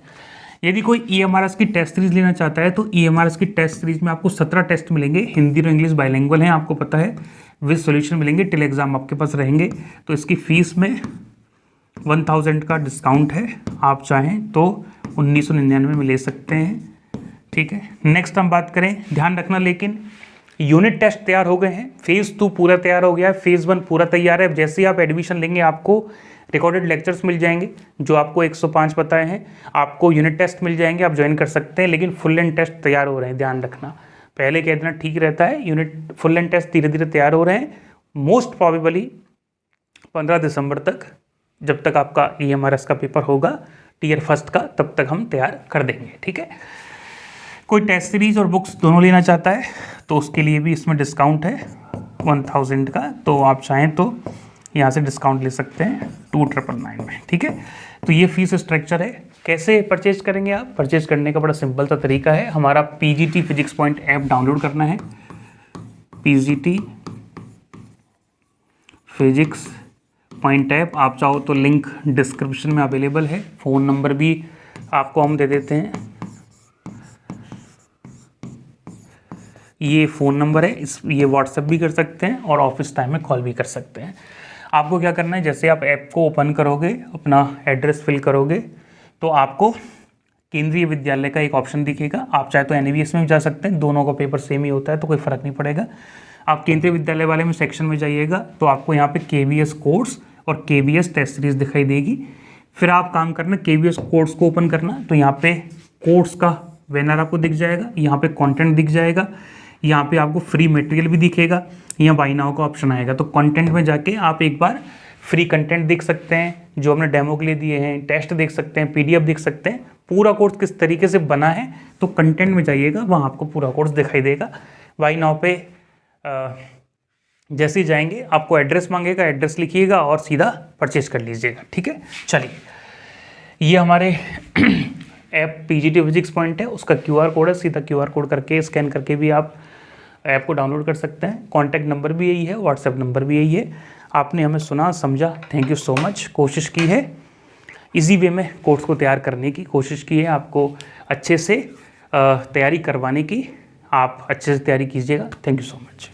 यदि कोई EMRS की टेस्ट सीरीज लेना चाहता है तो EMRS की टेस्ट सीरीज में आपको 17 टेस्ट मिलेंगे, हिंदी और इंग्लिश बाइलिंगुअल हैं, आपको पता है, विद सॉल्यूशन मिलेंगे, टिल एग्जाम आपके पास रहेंगे। तो इसकी फीस में 1000 का डिस्काउंट है, आप चाहें तो 1999 में ले सकते हैं, ठीक है। नेक्स्ट हम बात करें, ध्यान रखना लेकिन यूनिट टेस्ट तैयार हो गए हैं, फेज़ 2 पूरा तैयार हो गया है, फेज़ 1 पूरा तैयार है। जैसे ही आप एडमिशन लेंगे आपको रिकॉर्डेड लेक्चर्स मिल जाएंगे, जो आपको 105 बताए हैं, आपको यूनिट टेस्ट मिल जाएंगे, आप ज्वाइन कर सकते हैं। लेकिन फुल एंड टेस्ट तैयार हो रहे हैं, ध्यान रखना, पहले कह देना ठीक रहता है। यूनिट फुल एंड टेस्ट धीरे धीरे तैयार हो रहे हैं, मोस्ट प्रॉबेबली 15 दिसंबर तक, जब तक आपका EMRS का पेपर होगा टीयर फर्स्ट का, तब तक हम तैयार कर देंगे, ठीक है। कोई टेस्ट सीरीज और बुक्स दोनों लेना चाहता है तो उसके लिए भी इसमें डिस्काउंट है 1000 का, तो आप चाहें तो यहाँ से डिस्काउंट ले सकते हैं 2999 में, ठीक है। तो ये फीस स्ट्रक्चर है। कैसे परचेज करेंगे आप? परचेज करने का बड़ा सिंपल सा तरीका है, हमारा PGT physics point app download करना है। PGT फिजिक्स पॉइंट ऐप, आप चाहो तो लिंक डिस्क्रिप्शन में अवेलेबल है, फ़ोन नंबर भी आपको हम दे देते हैं, ये फ़ोन नंबर है, ये व्हाट्सएप भी कर सकते हैं और ऑफिस टाइम में कॉल भी कर सकते हैं। आपको क्या करना है, जैसे आप ऐप को ओपन करोगे, अपना एड्रेस फिल करोगे, तो आपको केंद्रीय विद्यालय का एक ऑप्शन दिखेगा। आप चाहे तो NVS में भी जा सकते हैं, दोनों का पेपर सेम ही होता है, तो कोई फ़र्क नहीं पड़ेगा। आप केंद्रीय विद्यालय वाले में सेक्शन में जाइएगा तो आपको यहाँ पे KVS कोर्स और KVS टेस्ट सीरीज दिखाई देगी। फिर आप काम करना, KVS कोर्स को ओपन करना, तो यहाँ पे कोर्स का बैनर आपको दिख जाएगा, यहाँ पे कंटेंट दिख जाएगा, यहाँ पे आपको फ्री मटेरियल भी दिखेगा, यहाँ बाय नाउ का ऑप्शन आएगा। तो कंटेंट में जाके आप एक बार फ्री कंटेंट देख सकते हैं जो हमने डेमो के लिए दिए हैं, टेस्ट देख सकते हैं, PDF देख सकते हैं, पूरा कोर्स किस तरीके से बना है। तो कंटेंट में जाइएगा, वहाँ आपको पूरा कोर्स दिखाई देगा। बाय नाउ पे जैसे ही जाएंगे आपको एड्रेस मांगेगा, एड्रेस लिखिएगा और सीधा परचेज कर लीजिएगा। ठीक है, चलिए, ये हमारे ऐप PGT फिजिक्स पॉइंट है, उसका QR कोड है, सीधा QR कोड करके स्कैन करके भी आप ऐप को डाउनलोड कर सकते हैं। कॉन्टैक्ट नंबर भी यही है, व्हाट्सएप नंबर भी यही है। आपने हमें सुना, समझा, थैंक यू सो मच। कोशिश की है इजी वे में कोर्स को तैयार करने की, कोशिश की है आपको अच्छे से तैयारी करवाने की। आप अच्छे से तैयारी कीजिएगा। Thank you so much.